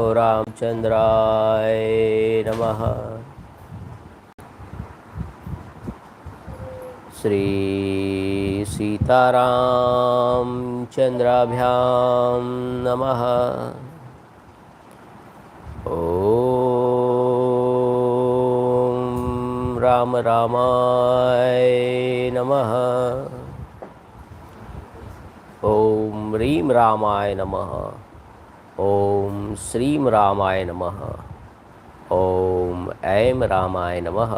रामचंद्राय नमः। श्री सीतारामचंद्राभ्यां नमः। ओम राम रामाय नमः। ओम ह्रीं रामाय नमः। ओम श्रीं रामाय नमः। ओम ऐं रामाय नमः।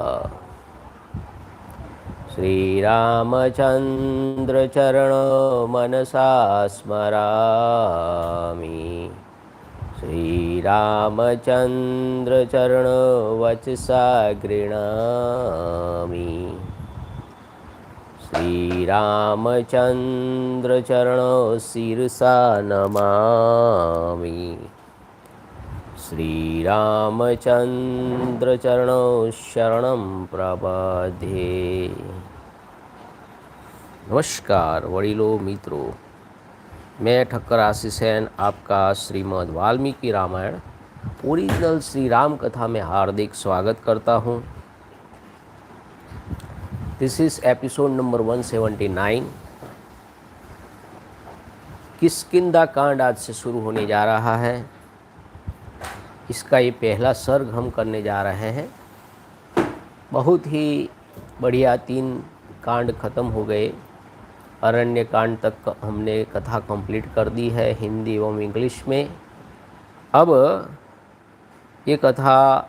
श्री रामचंद्र चरण मनसा स्मरामि। श्री रामचंद्र चरण वचसा गृह्णामि। श्री रामचंद्र चरण शिरसा नमामि। श्री रामचंद्र चरण शरणं प्रपद्ये। नमस्कार वड़ीलो मित्रों, मैं ठक्कर आशीष आपका श्रीमद वाल्मीकि रामायण ओरिजिनल श्री राम कथा में हार्दिक स्वागत करता हूँ। This is episode number 179। Kishkindhakanda आज से शुरू होने जा रहा है। इसका ये पहला सर्ग हम करने जा रहे हैं। बहुत ही बढ़िया 3 कांड ख़त्म हो गए। अरण्य कांड तक हमने कथा कंप्लीट कर दी है हिंदी एवं इंग्लिश में। अब ये कथा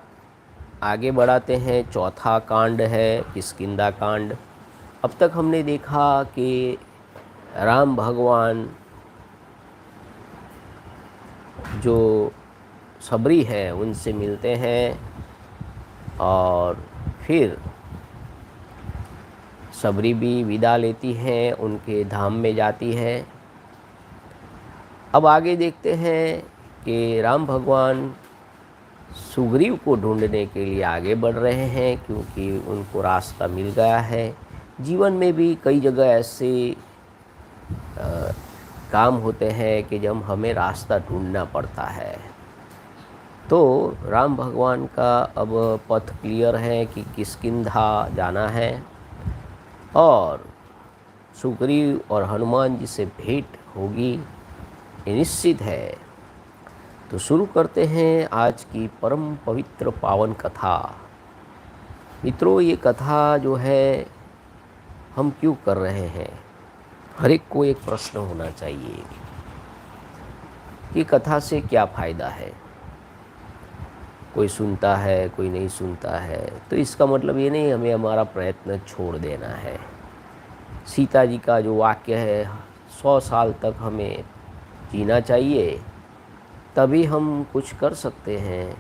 आगे बढ़ाते हैं। चौथा कांड है किष्किंधाकांड। अब तक हमने देखा कि राम भगवान जो सबरी है उनसे मिलते हैं और फिर सबरी भी विदा लेती हैं, उनके धाम में जाती है। अब आगे देखते हैं कि राम भगवान सुग्रीव को ढूंढने के लिए आगे बढ़ रहे हैं, क्योंकि उनको रास्ता मिल गया है। जीवन में भी कई जगह ऐसे काम होते हैं कि जब हमें रास्ता ढूंढना पड़ता है। तो राम भगवान का अब पथ क्लियर है कि किष्किंधा जाना है और सुग्रीव और हनुमान जी से भेंट होगी, ये निश्चित है। तो शुरू करते हैं आज की परम पवित्र पावन कथा। मित्रों, ये कथा जो है हम क्यों कर रहे हैं, हर एक को एक प्रश्न होना चाहिए कि कथा से क्या फ़ायदा है। कोई सुनता है, कोई नहीं सुनता है, तो इसका मतलब ये नहीं हमें हमारा प्रयत्न छोड़ देना है। सीता जी का जो वाक्य है 100 साल तक हमें जीना चाहिए, तभी हम कुछ कर सकते हैं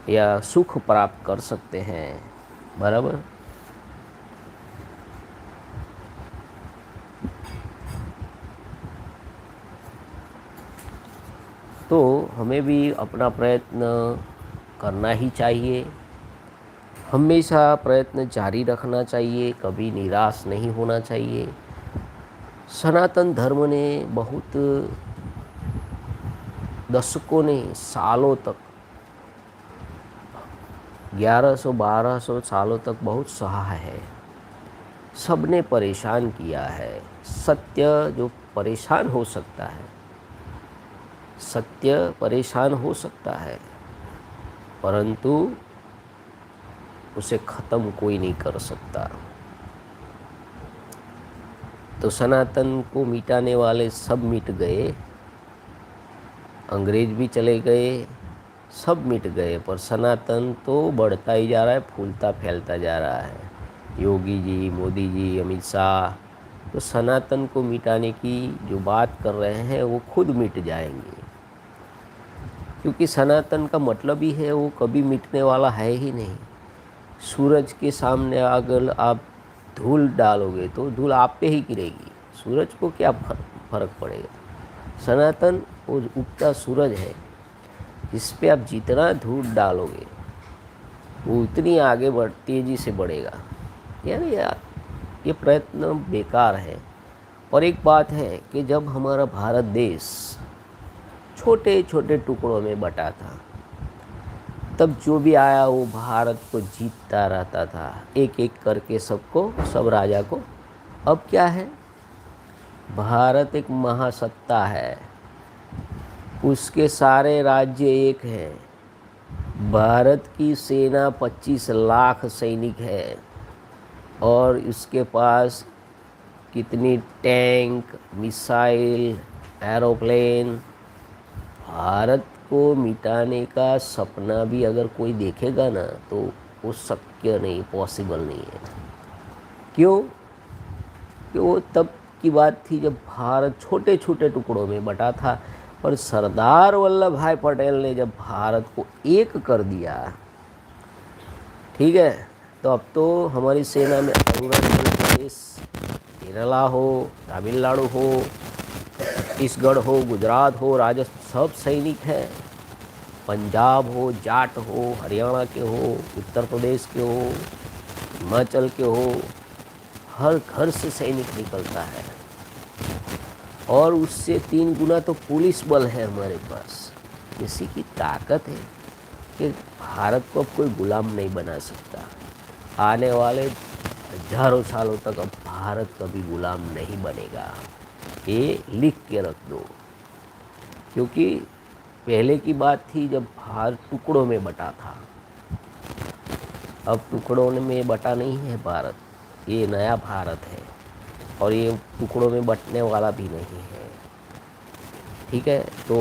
या सुख प्राप्त कर सकते हैं, बराबर। तो हमें भी अपना प्रयत्न करना ही चाहिए। हमेशा प्रयत्न जारी रखना चाहिए, कभी निराश नहीं होना चाहिए। सनातन धर्म ने बहुत दशकों ने सालों तक 1100-1200 सालों तक बहुत सहा है। सबने परेशान किया है। सत्य जो परेशान हो सकता है, सत्य परेशान हो सकता है, परंतु उसे ख़त्म कोई नहीं कर सकता। तो सनातन को मिटाने वाले सब मिट गए, अंग्रेज भी चले गए, सब मिट गए, पर सनातन तो बढ़ता ही जा रहा है, फूलता फैलता जा रहा है। योगी जी, मोदी जी, अमित शाह तो सनातन को मिटाने की जो बात कर रहे हैं वो खुद मिट जाएंगे, क्योंकि सनातन का मतलब ही है वो कभी मिटने वाला है ही नहीं। सूरज के सामने अगर आप धूल डालोगे तो धूल आप पे ही गिरेगी, सूरज को क्या फर्क पड़ेगा। सनातन वो उगता सूरज है, जिस पे आप जितना धूल डालोगे वो उतनी आगे तेज़ी से बढ़ेगा। यानी यार ये प्रयत्न बेकार है। और एक बात है कि जब हमारा भारत देश छोटे छोटे टुकड़ों में बटा था। तब जो भी आया वो भारत को जीतता रहता था, एक एक करके सबको, सब राजा को। अब क्या है, भारत एक महासत्ता है, उसके सारे राज्य एक हैं। भारत की सेना 25 लाख सैनिक है और उसके पास कितनी टैंक, मिसाइल, एरोप्लेन। भारत को मिटाने का सपना भी अगर कोई देखेगा ना तो वो शक्य नहीं, पॉसिबल नहीं है। क्यों? कि वो तब की बात थी जब भारत छोटे छोटे टुकड़ों में बटा था, पर सरदार वल्लभ भाई पटेल ने जब भारत को एक कर दिया, ठीक है, तो अब तो हमारी सेना में अरुणाचल प्रदेश, केरला हो, तमिलनाडु हो, छत्तीसगढ़ हो, गुजरात हो, राजस्थान, सब सैनिक हैं। पंजाब हो, जाट हो, हरियाणा के हो, उत्तर प्रदेश के हो, हिमाचल के हो, हर घर से सैनिक निकलता है। और उससे 3 गुना तो पुलिस बल है हमारे पास। इसी की ताकत है कि भारत को अब कोई गुलाम नहीं बना सकता। आने वाले हजारों सालों तक अब भारत कभी गुलाम नहीं बनेगा, ये लिख के रख दो। क्योंकि पहले की बात थी जब भारत टुकड़ों में बटा था, अब टुकड़ों में बटा नहीं है भारत, ये नया भारत है और ये टुकड़ों में बटने वाला भी नहीं है, ठीक है। तो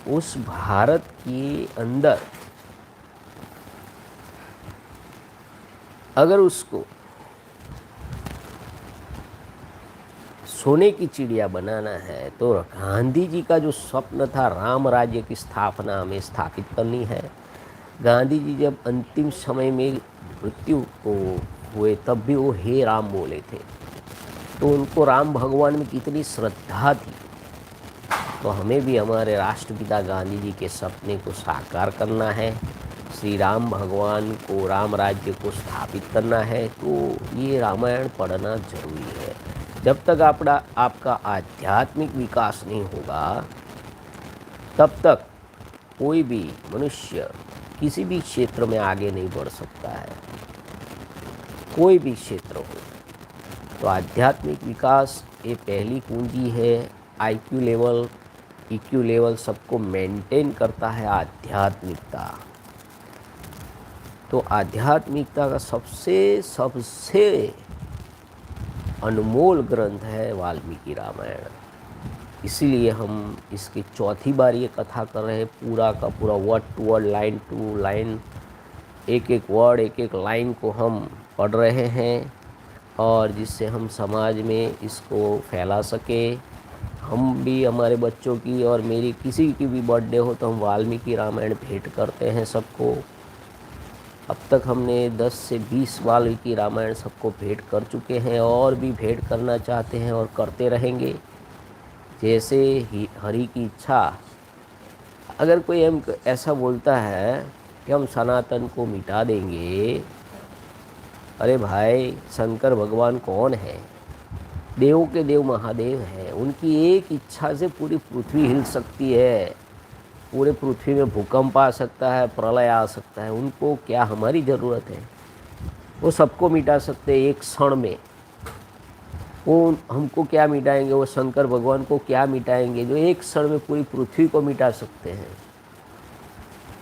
उस भारत के अंदर अगर उसको सोने की चिड़िया बनाना है तो गांधी जी का जो स्वप्न था राम राज्य की स्थापना हमें स्थापित करनी है। गांधी जी जब अंतिम समय में मृत्यु को हुए तब भी वो हे राम बोले थे, तो उनको राम भगवान में कितनी श्रद्धा थी। तो हमें भी हमारे राष्ट्रपिता गांधी जी के सपने को साकार करना है, श्री राम भगवान को, राम राज्य को स्थापित करना है। तो ये रामायण पढ़ना जरूरी है। जब तक आपका आध्यात्मिक विकास नहीं होगा तब तक कोई भी मनुष्य किसी भी क्षेत्र में आगे नहीं बढ़ सकता है, कोई भी क्षेत्र हो। तो आध्यात्मिक विकास ये पहली कुंजी है। IQ लेवल, EQ लेवल सबको मेंटेन करता है आध्यात्मिकता। तो आध्यात्मिकता का सबसे अनमोल ग्रंथ है वाल्मीकि रामायण। इसीलिए हम इसकी चौथी बार ये कथा कर रहे हैं। पूरा का पूरा word to word, line to line, एक एक वर्ड, एक एक लाइन को हम पढ़ रहे हैं और जिससे हम समाज में इसको फैला सके। हम भी, हमारे बच्चों की और मेरी किसी की भी बर्थडे हो तो हम वाल्मीकि रामायण भेंट करते हैं सबको। अब तक हमने 10 से 20 वाल्मीकि रामायण सबको भेंट कर चुके हैं और भी भेंट करना चाहते हैं और करते रहेंगे, जैसे ही हरि की इच्छा। अगर कोई हम ऐसा बोलता है कि हम सनातन को मिटा देंगे, अरे भाई, शंकर भगवान कौन है? देवों के देव महादेव हैं। उनकी एक इच्छा से पूरी पृथ्वी हिल सकती है, पूरे पृथ्वी में भूकंप आ सकता है, प्रलय आ सकता है। उनको क्या हमारी ज़रूरत है? वो सबको मिटा सकते हैं एक क्षण में। वो हमको क्या मिटाएंगे? वो शंकर भगवान को क्या मिटाएंगे जो एक क्षण में पूरी पृथ्वी को मिटा सकते हैं?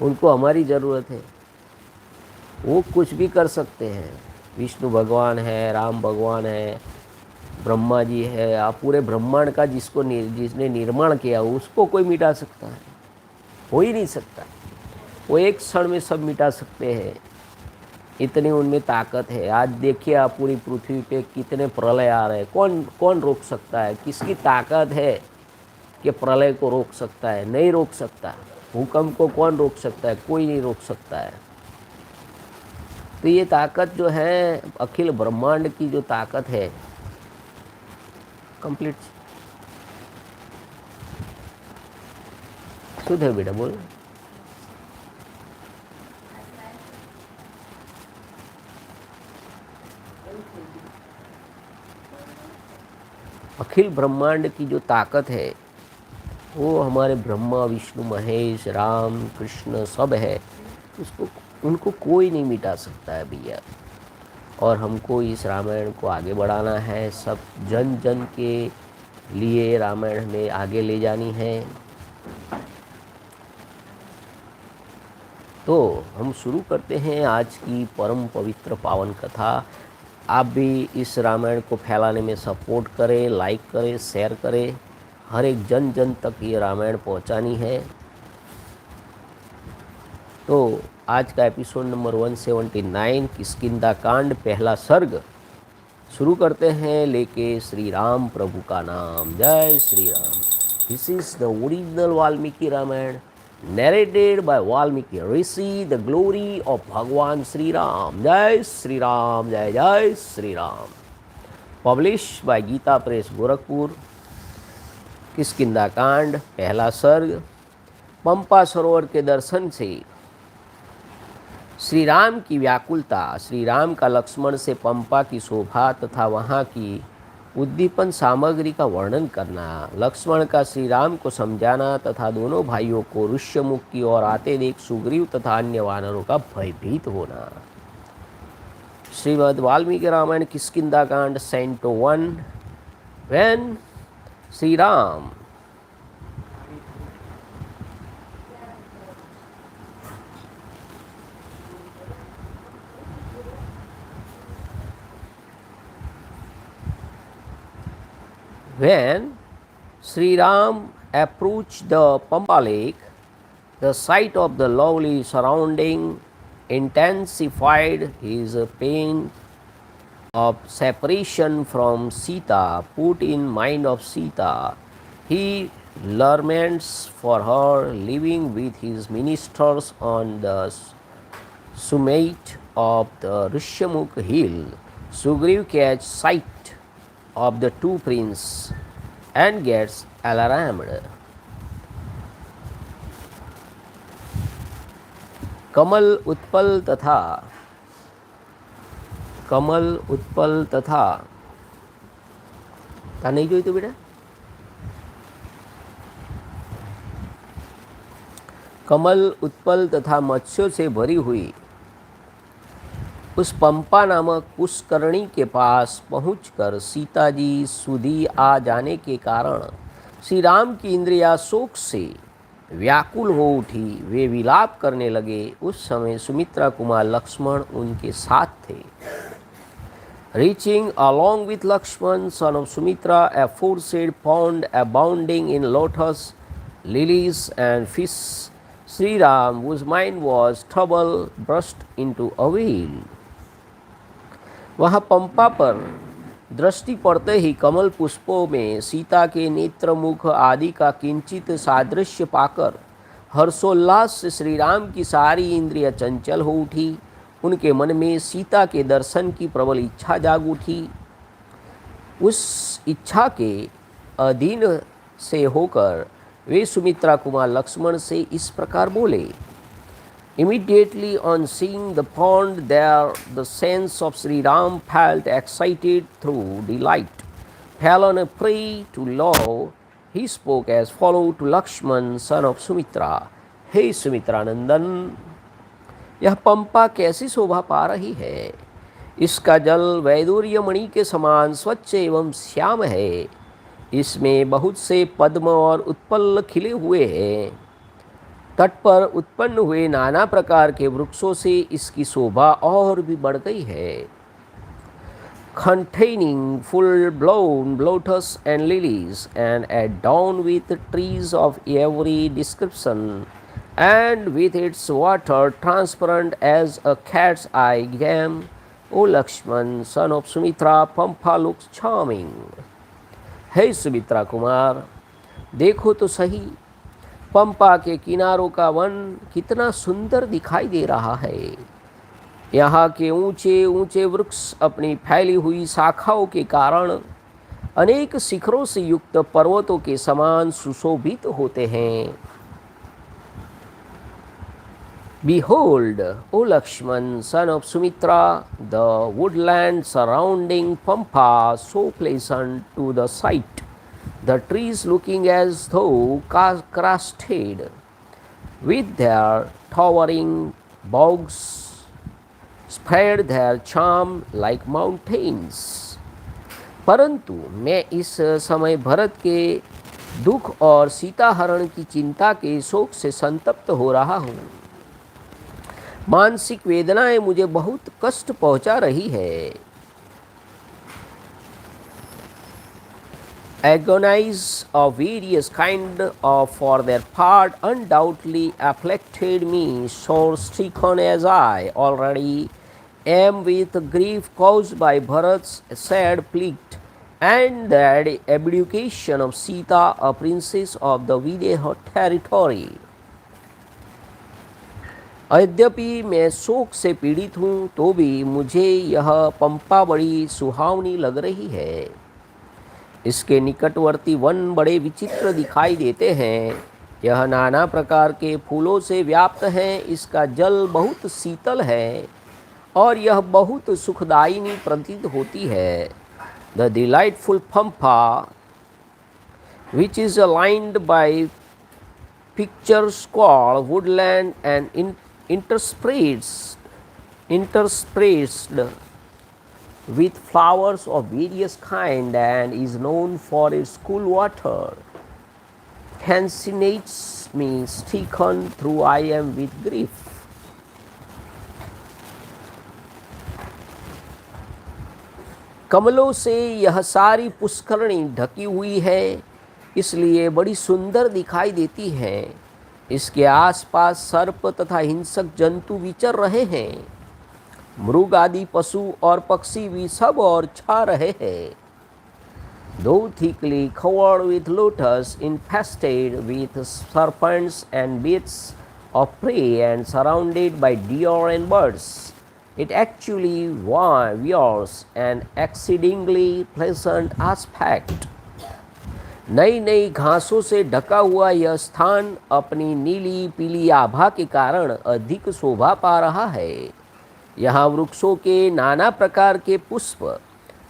उनको हमारी ज़रूरत है। वो कुछ भी कर सकते हैं। विष्णु भगवान है, राम भगवान है, ब्रह्मा जी है, आप पूरे ब्रह्मांड का जिसने निर्माण किया उसको कोई मिटा सकता है? हो ही नहीं सकता। वो एक क्षण में सब मिटा सकते हैं, इतनी उनमें ताकत है। आज देखिए आप पूरी पृथ्वी पे कितने प्रलय आ रहे हैं, कौन रोक सकता है? किसकी ताकत है कि प्रलय को रोक सकता है? नहीं रोक सकता। भूकंप को कौन रोक सकता है? कोई नहीं रोक सकता है। तो ये ताकत जो है, अखिल ब्रह्मांड की जो ताकत है, कंप्लीट शुद्ध है बेटा, बोल। अखिल ब्रह्मांड की जो ताकत है वो हमारे ब्रह्मा विष्णु महेश राम कृष्ण सब है, उसको उनको कोई नहीं मिटा सकता है भैया। और हमको इस रामायण को आगे बढ़ाना है, सब जन जन के लिए रामायण हमें आगे ले जानी है। तो हम शुरू करते हैं आज की परम पवित्र पावन कथा। आप भी इस रामायण को फैलाने में सपोर्ट करें, लाइक करें, शेयर करें, हर एक जन जन तक ये रामायण पहुंचानी है। तो आज का एपिसोड नंबर 179 किष्किंधाकांड पहला सर्ग शुरू करते हैं लेके श्री राम प्रभु का नाम। जय Shri Ram. This is the original Valmiki Ramayana narrated by Valmiki Rishi, the glory of Bhagwan Shri Ram. Jai Shri Ram, Jai Jai Shri Ram. Published by Geeta Press Gorakhpur. Kishkindhakanda पहला सर्ग। पंपा सरोवर के दर्शन से श्री राम की व्याकुलता, श्री राम का लक्ष्मण से पंपा की शोभा तथा वहाँ की उद्दीपन सामग्री का वर्णन करना, लक्ष्मण का श्री राम को समझाना तथा दोनों भाइयों को ऋष्यमुख की ओर आते देख सुग्रीव तथा अन्य वानरों का भयभीत होना। Shrimad Valmiki Ramayana Kishkindhakanda canto 1। When Shri Ram When Sri Ram approached the Pampa lake, the sight of the lovely surrounding intensified his pain of separation from Sita. Put in mind of Sita, he laments for her, living with his ministers on the summit of the Rishyamukh hill. Sugriv catch sight of the two princes and gets alarmed. कमल उत्पल तथा ता नहीं જોઈ તો બેટા। कमल उत्पल तथा मत्स्यों से भरी हुई उस पंपा नामक पुष्करणी के पास पहुंचकर सीता जी सुधी आ जाने के कारण श्री राम की इंद्रियां शोक से व्याकुल हो उठी। वे विलाप करने लगे। उस समय सुमित्रा कुमार लक्ष्मण उनके साथ थे। Reaching along with Lakshman, son of Sumitra, aforesaid pond abounding in lotus, lilies and fish, Sri Ram, whose mind was troubled, burst into a wail. वहाँ पंपा पर दृष्टि पड़ते ही कमल पुष्पों में सीता के नेत्र मुख आदि का किंचित सादृश्य पाकर हर्षोल्लास से श्री राम की सारी इंद्रियां चंचल हो उठी। उनके मन में सीता के दर्शन की प्रबल इच्छा जाग उठी। उस इच्छा के अधीन से होकर वे सुमित्रा कुमार लक्ष्मण से इस प्रकार बोले। Immediately on seeing the pond there, the sense of Sri Ram felt excited through delight. Fell on a prey to love, he spoke as follows to Lakshman, son of Sumitra. हे सुमित्रा नंदन, यह पंपा कैसी शोभा पा रही है। इसका जल वैदूर्य मणि के समान स्वच्छ एवं श्याम है। इसमें बहुत से पद्म और उत्पल खिले हुए हैं। तट पर उत्पन्न हुए नाना प्रकार के वृक्षों से इसकी शोभा और भी बढ़ गई है। Containing full blown lotus and lilies, and adorned with trees of every description, and with its water transparent as a cat's eye gem, O Lakshman, son of Sumitra, Pampa looks charming. हे सुमित्रा कुमार, देखो तो सही, पंपा के किनारों का one कितना सुंदर दिखाई दे रहा है। यहाँ के ऊंचे ऊंचे वृक्ष अपनी फैली हुई शाखाओं के कारण अनेक शिखरों से युक्त पर्वतों के समान सुशोभित होते हैं। Behold, O Lakshman, son of Sumitra, the woodland surrounding Pampa, so pleasant to the sight the trees looking as though crested with their towering boughs spread their charm like mountains. परंतु मैं इस समय भरत के दुख और सीता हरण की चिंता के शोक से संतप्त हो रहा हूँ। मानसिक वेदनाएं मुझे बहुत कष्ट पहुंचा रही है। Agonies of various kind of for their part undoubtedly afflicted me, sore stricken as I already am with grief caused by Bharat's sad plight and the abdication of Sita, a princess of the Videha territory. यद्यपि मैं शोक से पीड़ित हूँ तो भी मुझे यह पंपा बड़ी सुहावनी लग रही है। इसके निकटवर्ती वन बड़े विचित्र दिखाई देते हैं। यह नाना प्रकार के फूलों से व्याप्त है। इसका जल बहुत शीतल है और यह बहुत सुखदायिनी प्रतीत होती है। The delightful Pampa which is aligned by pictures called woodland and interspersed with flowers of various kind and is known for its cool water, fascinates me stricken through I am with grief. कमलों से यह सारी पुष्करणी ढकी हुई है, इसलिए बड़ी सुंदर दिखाई देती है। इसके आसपास सर्प तथा हिंसक जंतु विचर रहे हैं। मृग आदि पशु और पक्षी भी सब और छा रहे हैं। Though thickly covered with lotus, infested with serpents and beasts of prey and surrounded by deer and birds, it actually wears an exceedingly pleasant aspect. नई नई घासों से ढका हुआ यह स्थान अपनी नीली पीली आभा के कारण अधिक शोभा पा रहा है। यहाँ वृक्षों के नाना प्रकार के पुष्प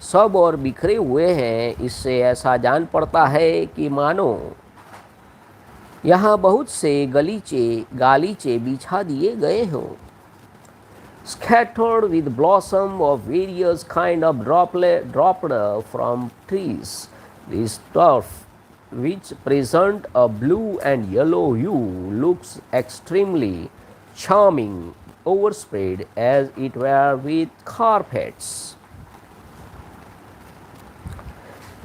सब और बिखरे हुए हैं। इससे ऐसा जान पड़ता है कि मानो यहाँ बहुत से गालीचे बिछा दिए गए हों। Scattered with blossom of various kind of dropped from trees, this turf, which present a blue and yellow hue, looks extremely charming, overspread as it were with carpets.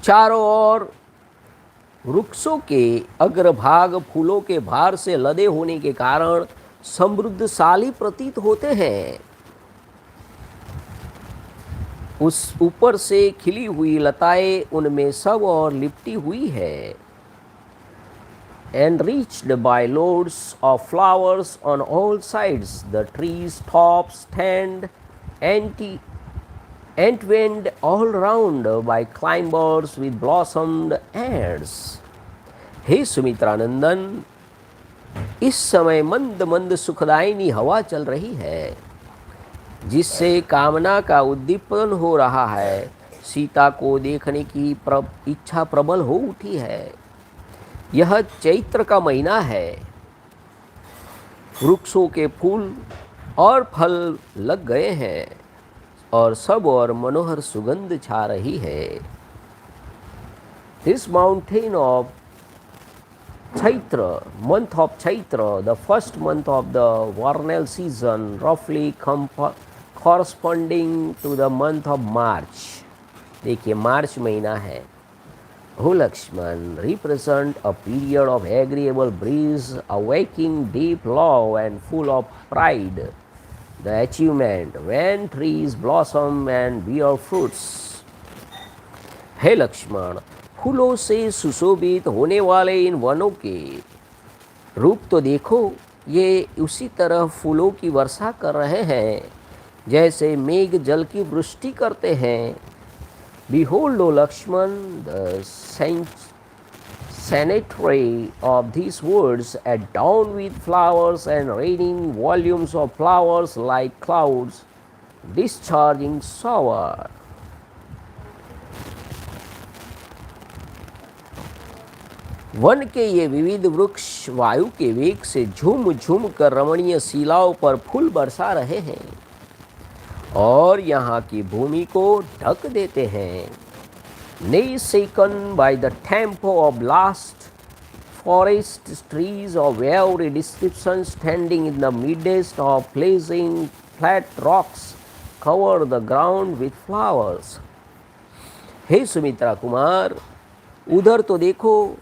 चारों ओर वृक्षों के अग्रभाग फूलों के भार से लदे होने के कारण समृद्धशाली प्रतीत होते हैं। उस ऊपर से खिली हुई लताएं उनमें सब और लिपटी हुई है। Enriched by loads of flowers on all sides, the trees' tops stand entwined all round by climbers with blossomed ears. हे सुमित्रानंदन, इस समय मंद मंद सुखदायिनी हवा चल रही है, जिससे कामना का उद्दीपन हो रहा है। सीता को देखने की इच्छा प्रबल हो उठी है। यह चैत्र का महीना है। वृक्षों के फूल और फल लग गए हैं और सब और मनोहर सुगंध छा रही है। This mountain of Chaitra, month of Chaitra, the first month of the vernal season, roughly corresponding to the month of March. देखिए मार्च महीना है। हो Lakshman, represent a period of agreeable breeze, awaking deep love and full of pride. The achievement when trees blossom and bear fruits. हे लक्ष्मण, फूलों से सुशोभित होने वाले इन वनों के रूप तो देखो, ये उसी तरह फूलों की वर्षा कर रहे हैं जैसे मेघ जल की वृष्टि करते हैं। Behold, O Lakshman, the sanitary of these woods adorned with flowers and raining volumes of flowers like clouds discharging shower. One के ये विविध वृक्ष वायु के वेग से झूम झूम कर रमणीय शिलाओं पर फूल बरसा रहे हैं और यहाँ की भूमि को ढक देते हैं। Nay shaken by the tempo of last forest trees of every description standing in the midst of blazing flat rocks cover the ground with flowers. हे सुमित्रा कुमार, उधर तो देखो,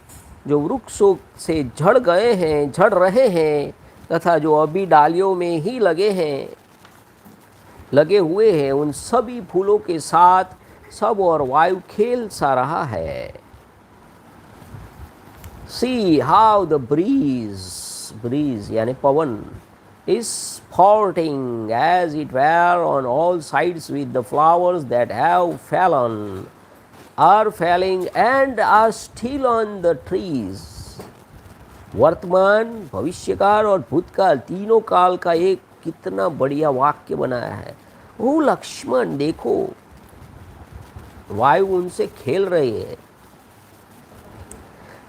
जो वृक्षों से झड़ रहे हैं तथा जो अभी डालियों में ही लगे हुए हैं, उन सभी फूलों के साथ सब और वायु खेल सा रहा है। See how the breeze यानी पवन is sporting as it were on all sides with the flowers that have fallen, are falling and are still on the trees. वर्तमान, भविष्यकाल और भूतकाल तीनों काल का एक कितना बढ़िया वाक्य बनाया है। ओ लक्ष्मण, देखो, वायु उनसे खेल रही है।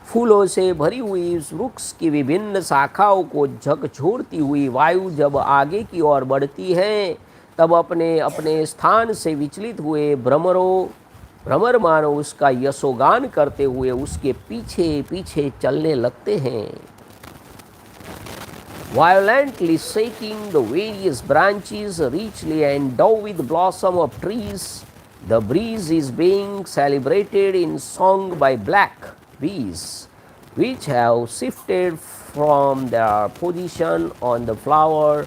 फूलों से भरी हुई उस वृक्ष की विभिन्न शाखाओं को झकझोरती हुई वायु जब आगे की ओर बढ़ती है, तब अपने अपने स्थान से विचलित हुए भ्रमर मानो उसका यशोगान करते हुए उसके पीछे पीछे चलने लगते हैं। Violently shaking the various branches richly endowed with blossom of trees, the breeze is being celebrated in song by black bees, which have shifted from their position on the flower,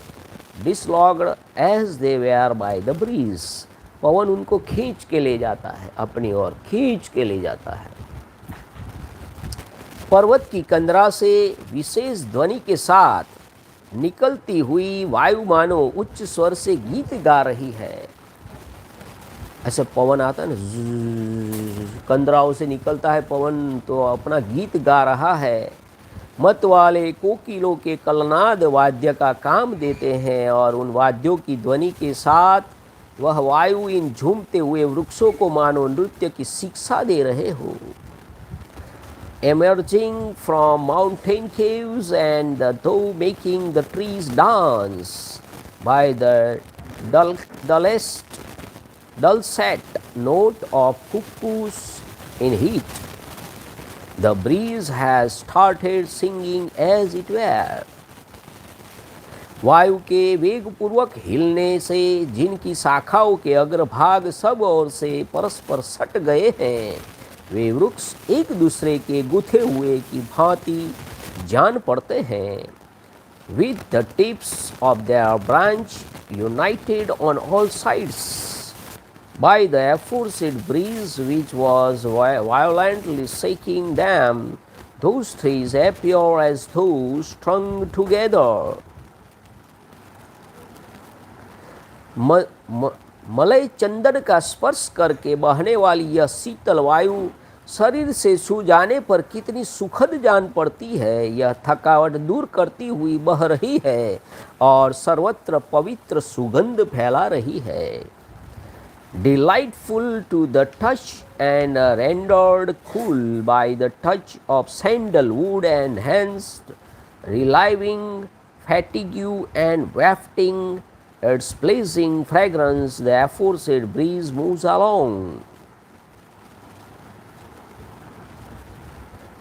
dislodged as they were by the breeze. पवन उनको खींच के ले जाता है, अपनी ओर खींच के ले जाता है। पर्वत की कंदरा से विशेष ध्वनि के साथ निकलती हुई वायु मानो उच्च स्वर से गीत गा रही है। ऐसे पवन आता है ना, कंदराओं से निकलता है पवन, तो अपना गीत गा रहा है। मत वाले कोकिलों के कलनाद वाद्य का काम देते हैं और उन वाद्यों की ध्वनि के साथ वह वायु इन झूमते हुए वृक्षों को मानो नृत्य की शिक्षा दे रहे हो। Emerging from mountain caves and though making the trees dance by the dulcet note of cuckoos in heat, the breeze has started singing as it were. वायु के वेगपूर्वक हिलने से जिनकी शाखाओं के अग्रभाग सब ओर से परस्पर सट गए हैं, वे वृक्ष एक दूसरे के गुथे हुए की भांति जान पड़ते हैं। With the tips of their branch united on all sides by the aforesaid breeze which was violently shaking them, those trees appear as though strung together. Malaya चंदन का स्पर्श करके बहने वाली यह शीतल वायु शरीर से छू जाने पर कितनी सुखद जान पड़ती है। यह थकावट दूर करती हुई बह रही है और सर्वत्र पवित्र सुगंध फैला रही है। Delightful to the touch and rendered cool by the touch of sandalwood and hence relieving fatigue and wafting its pleasing fragrance, the aforesaid breeze moves along.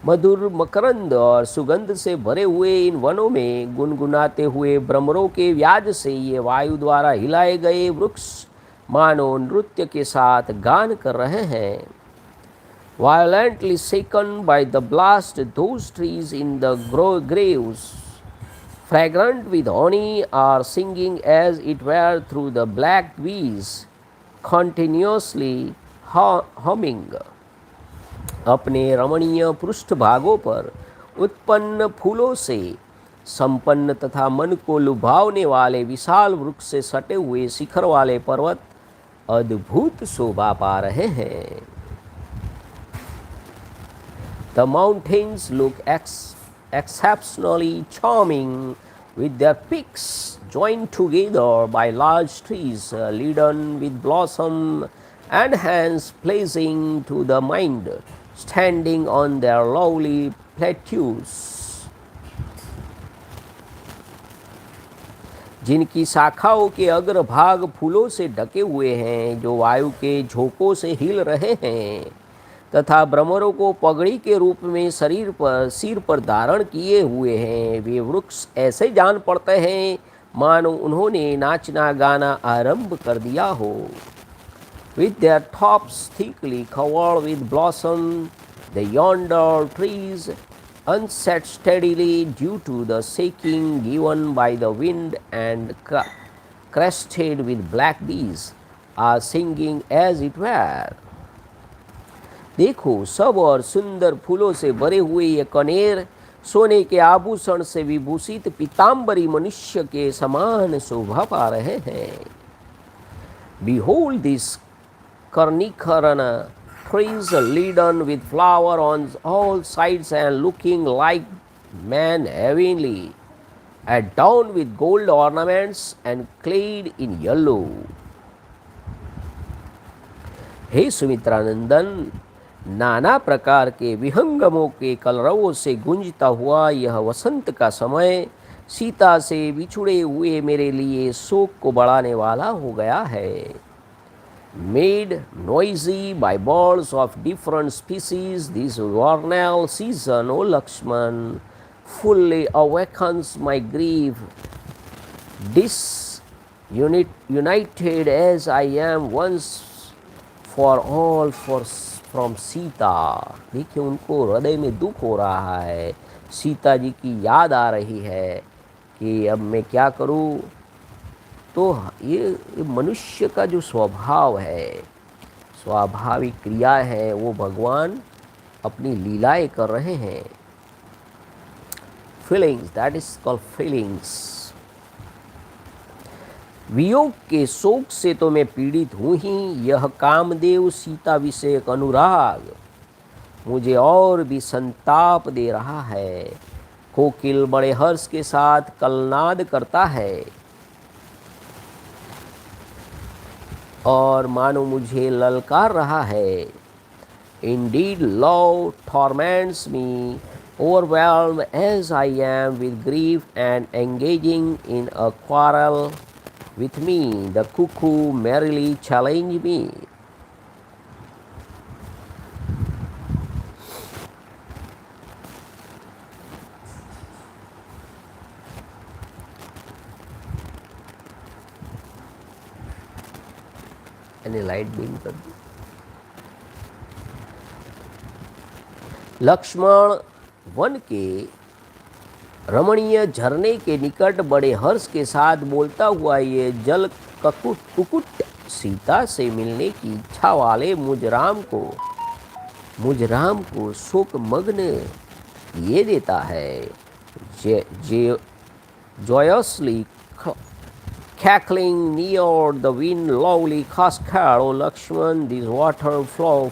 मधुर मकरंद और सुगंध से भरे हुए इन वनों में गुनगुनाते हुए भ्रमरों के व्याज से ये वायु द्वारा हिलाए गए वृक्ष मानो नृत्य के साथ गान कर रहे हैं। Violently shaken by the blast, those trees in the graves fragrant with honey are singing as it were through the black bees, continuously humming. अपने रमणीय पृष्ठभागों पर उत्पन्न फूलों से संपन्न तथा मन को लुभावने वाले विशाल वृक्ष से सटे हुए शिखर वाले पर्वत अद्भुत शोभा पा रहे हैं। The mountains look exceptionally charming with their peaks joined together by large trees laden with blossom and hence pleasing to the mind, standing on their lovely plateaus, जिनकी शाखाओं के अग्रभाग फूलों से ढके हुए हैं, जो वायु के झोंकों से हिल रहे हैं, तथा भ्रमरों को पगड़ी के रूप में सिर पर धारण किए हुए हैं। वे वृक्ष ऐसे जान पड़ते हैं मानो उन्होंने नाचना गाना आरंभ कर दिया हो। With their tops thickly covered with blossom, the yonder trees, unset steadily due to the shaking given by the wind and crested with black bees, are singing as it were. देखो, सब और सुंदर फूलों से भरे हुए ये कनेर सोने के आभूषण से विभूषित पीताम्बरी मनुष्य के समान शोभा पा रहे हैं। Behold this Karnikarana trees laden with flower on all sides and looking like men heavenly, adorned with gold ornaments and clad in yellow. हे सुमित्रानंदन, नाना प्रकार के विहंगमों के कलरवों से गूंजता हुआ यह वसंत का समय सीता से बिछुड़े हुए मेरे लिए शोक को बढ़ाने वाला हो गया है। Made noisy by birds of different species, this vernal season, O Laxman, fully awakens my grief. United as I am once for all from Sita. देखिए, उनको हृदय में दुख हो रहा है, सीता जी की याद आ रही है कि अब मैं क्या करूं। तो ये मनुष्य का जो स्वभाव है, स्वाभाविक क्रिया है, वो भगवान अपनी लीलाएं कर रहे हैं। Feelings, that is called feelings. वियोग के शोक से तो मैं पीड़ित हूँ ही, यह कामदेव सीता विषयक अनुराग मुझे और भी संताप दे रहा है। कोकिल बड़े हर्ष के साथ कलनाद करता है और मानो मुझे ललकार रहा है। Indeed, love torments me, overwhelmed as I am with grief and engaging in a quarrel with me. The cuckoo merrily challenged me. यानी लाइट बीम कर दी। लक्ष्मण वन के रमणीय झरने के निकट बड़े हर्ष के साथ बोलता हुआ ये जल कुकुट सीता से मिलने की इच्छा वाले मुझ राम को शोक मग्न ये देता है। joyously cackling near the wind lovely cascade, O Lakshman, this waterfall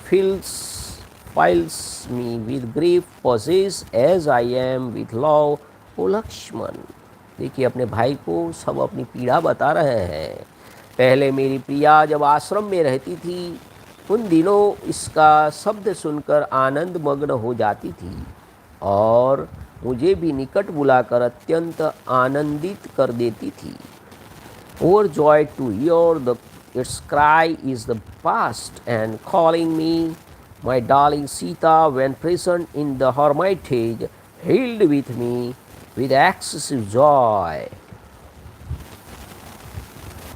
fills me with grief, possessed as I am with love, O Lakshman. देखिए, अपने भाई को सब अपनी पीड़ा बता रहे हैं। पहले मेरी प्रिया जब आश्रम में रहती थी, उन दिनों इसका शब्द सुनकर आनंद मग्न हो जाती थी और मुझे भी निकट बुलाकर अत्यंत आनंदित कर देती थी। Overjoyed to hear its cry is the past, and calling me my darling Sita when present in the hermitage, hailed with me with excessive joy.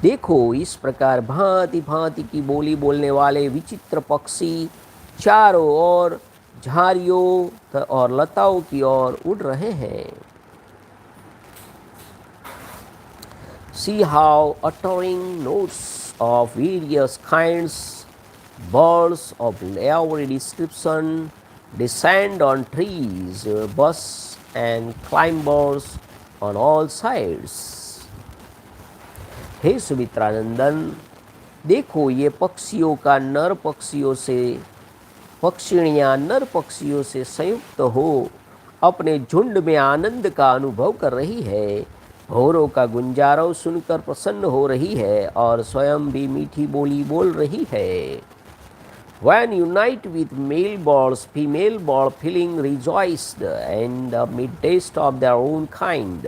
देखो, इस प्रकार भांति भांति की बोली बोलने वाले विचित्र पक्षी चारों ओर झाड़ियों और लताओं की ओर उड़ रहे हैं। See how uttering notes of various kinds, birds of every description descend on trees, bush and climbers on all sides. हे सुमित्रानंदन, देखो, ये पक्षियों का नर पक्षियों से पक्षिणियाँ नर पक्षियों से संयुक्त हो अपने झुंड में आनंद का अनुभव कर रही है। भौरों का गुंजारव सुनकर प्रसन्न हो रही है और स्वयं भी मीठी बोली बोल रही है। When unite with male birds, female bird feeling rejoiced and the midtaste of their own kind.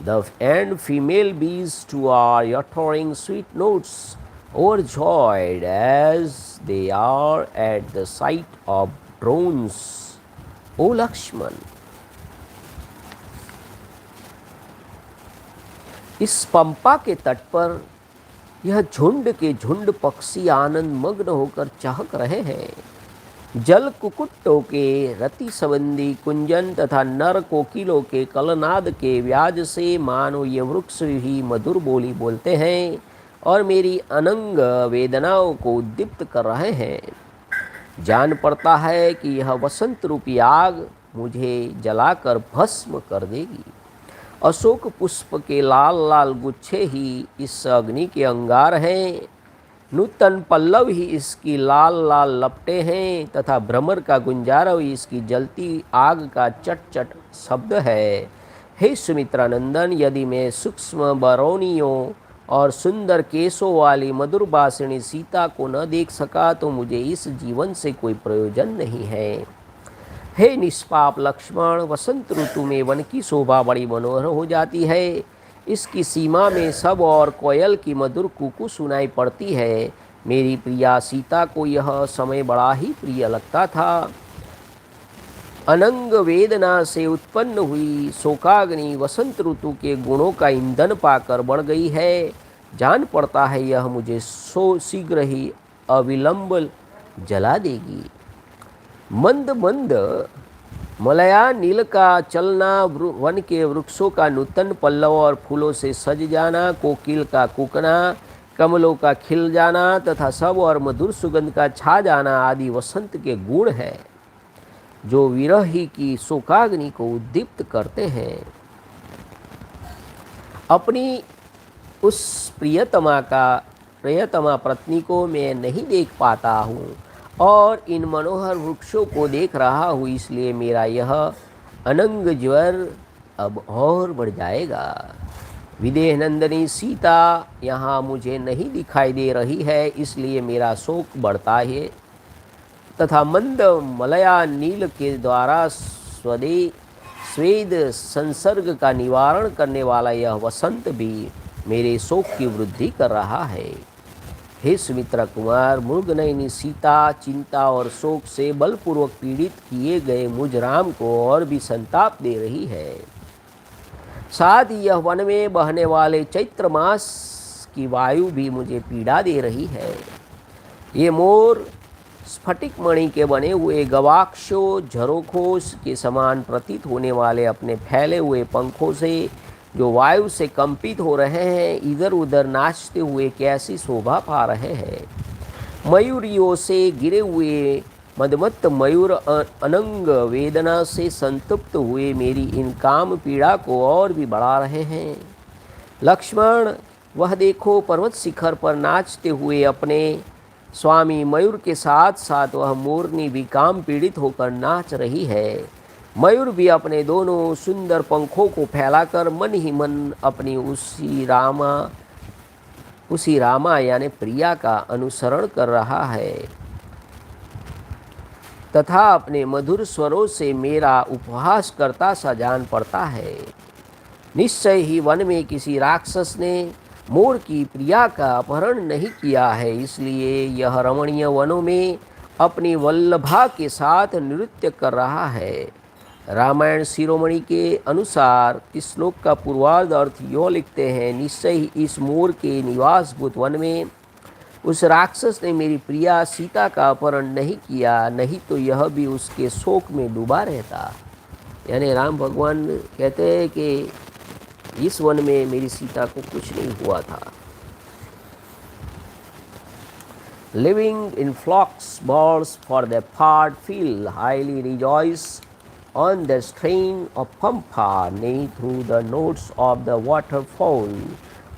The and female bees too are uttering sweet notes, overjoyed as they are at the sight of drones. O Lakshman, इस पंपा के तट पर यह झुंड के झुंड पक्षी आनंद मग्न होकर चहक रहे हैं। जल कुकुट्टों के रति संबंधी कुंजन तथा नर कोकिलों के कलनाद के व्याज से मानो ये वृक्ष ही मधुर बोली बोलते हैं और मेरी अनंग वेदनाओं को उद्दीप्त कर रहे हैं। जान पड़ता है कि यह वसंत रूपी आग मुझे जलाकर भस्म कर देगी। अशोक पुष्प के लाल लाल गुच्छे ही इस अग्नि के अंगार हैं, नूतन पल्लव ही इसकी लाल लाल लपटें हैं तथा भ्रमर का गुंजारव ही इसकी जलती आग का चट चट शब्द है। हे सुमित्रानंदन, यदि मैं सूक्ष्म बरौनियों और सुंदर केसों वाली मधुर बासिणी सीता को न देख सका तो मुझे इस जीवन से कोई प्रयोजन नहीं है। हे निष्पाप लक्ष्मण, वसंत ऋतु में वन की शोभा बड़ी मनोहर हो जाती है। इसकी सीमा में सब और कोयल की मधुर कुकू सुनाई पड़ती है। मेरी प्रिया सीता को यह समय बड़ा ही प्रिय लगता था। अनंग वेदना से उत्पन्न हुई शोकाग्नि वसंत ऋतु के गुणों का ईंधन पाकर बढ़ गई है। जान पड़ता है यह मुझे शीघ्र ही अविलंब जला देगी। मंद मंद मलया नील का चलना, वन के वृक्षों का नूतन पल्लव और फूलों से सज जाना, कोकिल का कूकना, कमलों का खिल जाना तथा सब और मधुर सुगंध का छा जाना आदि वसंत के गुण हैं जो विरही की शोकाग्नि को उद्दीप्त करते हैं। अपनी उस प्रियतमा पत्नी को मैं नहीं देख पाता हूँ और इन मनोहर वृक्षों को देख रहा हूँ, इसलिए मेरा यह अनंग ज्वर अब और बढ़ जाएगा। विदेह नंदनी सीता यहाँ मुझे नहीं दिखाई दे रही है, इसलिए मेरा शोक बढ़ता है तथा मंद मलया नील के द्वारा स्वेद संसर्ग का निवारण करने वाला यह वसंत भी मेरे शोक की वृद्धि कर रहा है। हे सुमित्रा कुमार, मृगनयनी सीता चिंता और शोक से बलपूर्वक पीड़ित किए गए मुझ राम को और भी संताप दे रही है। साथ ही यह वन में बहने वाले चैत्र मास की वायु भी मुझे पीड़ा दे रही है। ये मोर स्फटिक मणि के बने हुए गवाक्षों झरोखों के समान प्रतीत होने वाले अपने फैले हुए पंखों से जो वायु से कंपित हो रहे हैं, इधर उधर नाचते हुए कैसी शोभा पा रहे हैं। मयूरियों से गिरे हुए मदमत्त मयूर अनंग वेदना से संतप्त हुए मेरी इन काम पीड़ा को और भी बढ़ा रहे हैं। लक्ष्मण, वह देखो पर्वत शिखर पर नाचते हुए अपने स्वामी मयूर के साथ साथ वह मोरनी भी काम पीड़ित होकर नाच रही है। मयूर भी अपने दोनों सुंदर पंखों को फैलाकर मन ही मन अपनी उसी रामा यानी प्रिया का अनुसरण कर रहा है तथा अपने मधुर स्वरों से मेरा उपहास करता सा जान पड़ता है। निश्चय ही वन में किसी राक्षस ने मोर की प्रिया का अपहरण नहीं किया है, इसलिए यह रमणीय वनों में अपनी वल्लभा के साथ नृत्य कर रहा है। रामायण शिरोमणि के अनुसार इस श्लोक का पूर्वार्ध अर्थ यो लिखते हैं, निश्चय ही इस मोर के निवासभूत वन में उस राक्षस ने मेरी प्रिया सीता का अपहरण नहीं किया, नहीं तो यह भी उसके शोक में डूबा रहता। यानी राम भगवान कहते हैं कि इस वन में मेरी सीता को कुछ नहीं हुआ था। Living in flocks, birds for their part feel highly rejoice on the strain of pampa, nay through the notes of the waterfall,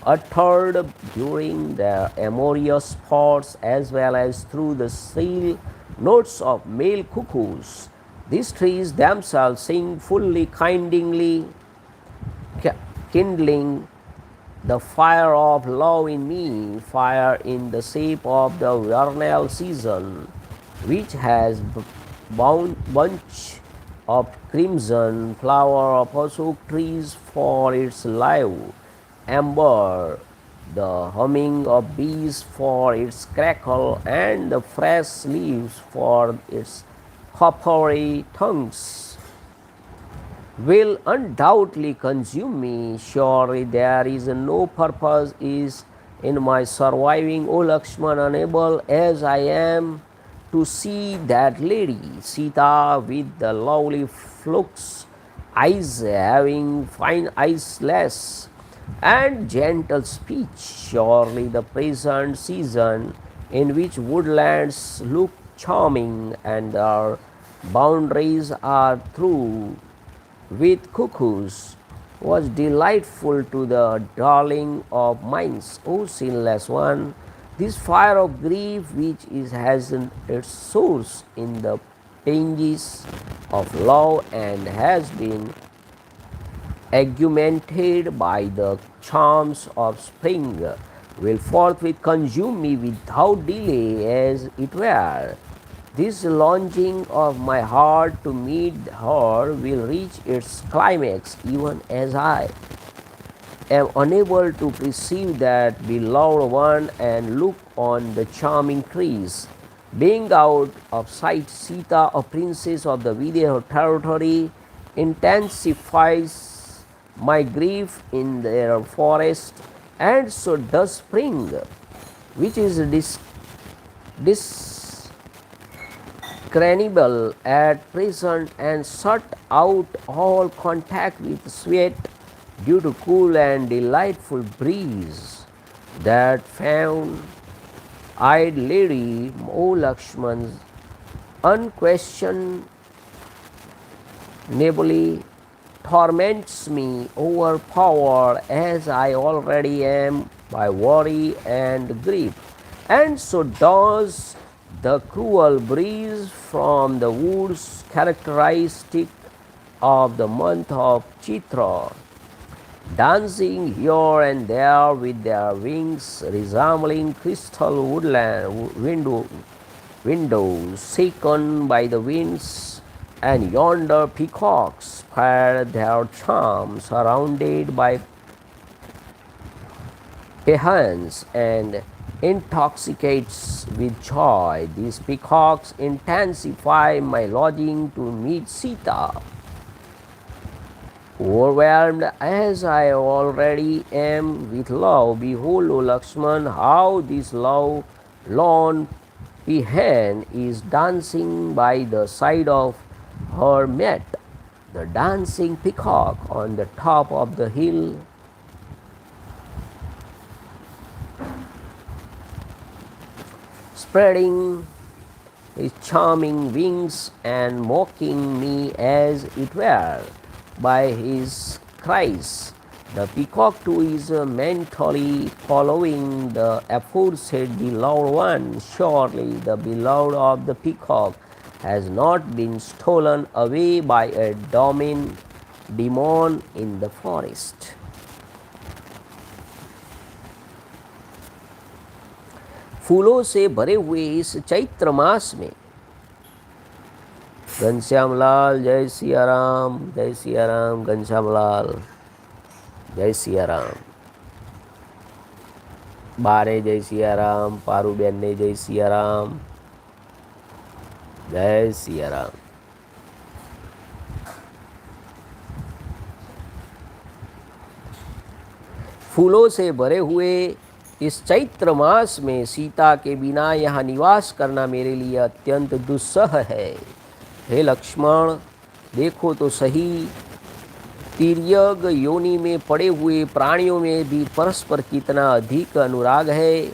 uttered during their amorous sports, as well as through the shrill notes of male cuckoos. These trees themselves sing fully, kindly, kindling the fire of love in me, fire in the shape of the vernal season, which has bunch of crimson flower of Ashok trees for its live amber, the humming of bees for its crackle, and the fresh leaves for its coppery tongues, will undoubtedly consume me. Surely there is no purpose is in my surviving, O Lakshman, unable as I am to see that lady Sita with the lovely flux eyes, having fine eyelashes and gentle speech. Surely the present season, in which woodlands look charming and our boundaries are through with cuckoos, was delightful to the darling of mine, O sinless one. This fire of grief, which has its source in the panges of love and has been augmented by the charms of spring, will forthwith consume me without delay, as it were. This longing of my heart to meet her will reach its climax even as I am unable to perceive that beloved one and look on the charming trees. Being out of sight, Sita, a princess of the Vidya territory, intensifies my grief in their forest, and so does spring, which is discernible at present and shut out all contact with sweat due to cool and delightful breeze. That fawn-eyed lady, O Lakshman, unquestionably torments me, overpowered as I already am by worry and grief, and so does the cruel breeze from the woods, characteristic of the month of Chitra, dancing here and there with their wings resembling crystal windows shaken by the winds, and yonder peacocks spread their charms surrounded by pehans and intoxicates with joy. These peacocks intensify my longing to meet Sita. Overwhelmed as I already am with love, behold, O Lakshman, how this lone peahen is dancing by the side of her mate, the dancing peacock on the top of the hill. Spreading his charming wings and mocking me as it were by his cries. The peacock too is mentally following the aforesaid beloved one. Surely the beloved of the peacock has not been stolen away by a demon in the forest. फूलों से भरे हुए इस चैत्र मास में घनश्याम लाल जय सिया राम, जय सिया राम, घनश्याम लाल जय सिया राम, बारे जय सिया राम, पारूबेन ने जय सिया राम, जय सिया राम। फूलों से भरे हुए इस चैत्र मास में सीता के बिना यहाँ निवास करना मेरे लिए अत्यंत दुस्सह है। हे लक्ष्मण, देखो तो सही, तिर्यक योनि में पड़े हुए प्राणियों में भी परस्पर कितना अधिक अनुराग है।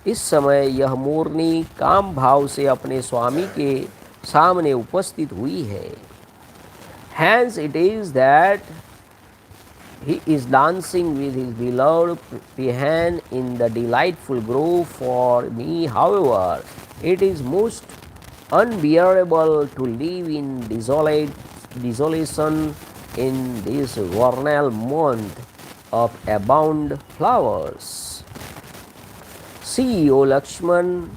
इस समय यह मोरनी काम भाव से अपने स्वामी के सामने उपस्थित हुई है। Hence it is that he is dancing with his beloved peahen in the delightful grove. For me, however, it is most unbearable to live in desolation in this vernal month of abundant flowers. See, O Lakshman,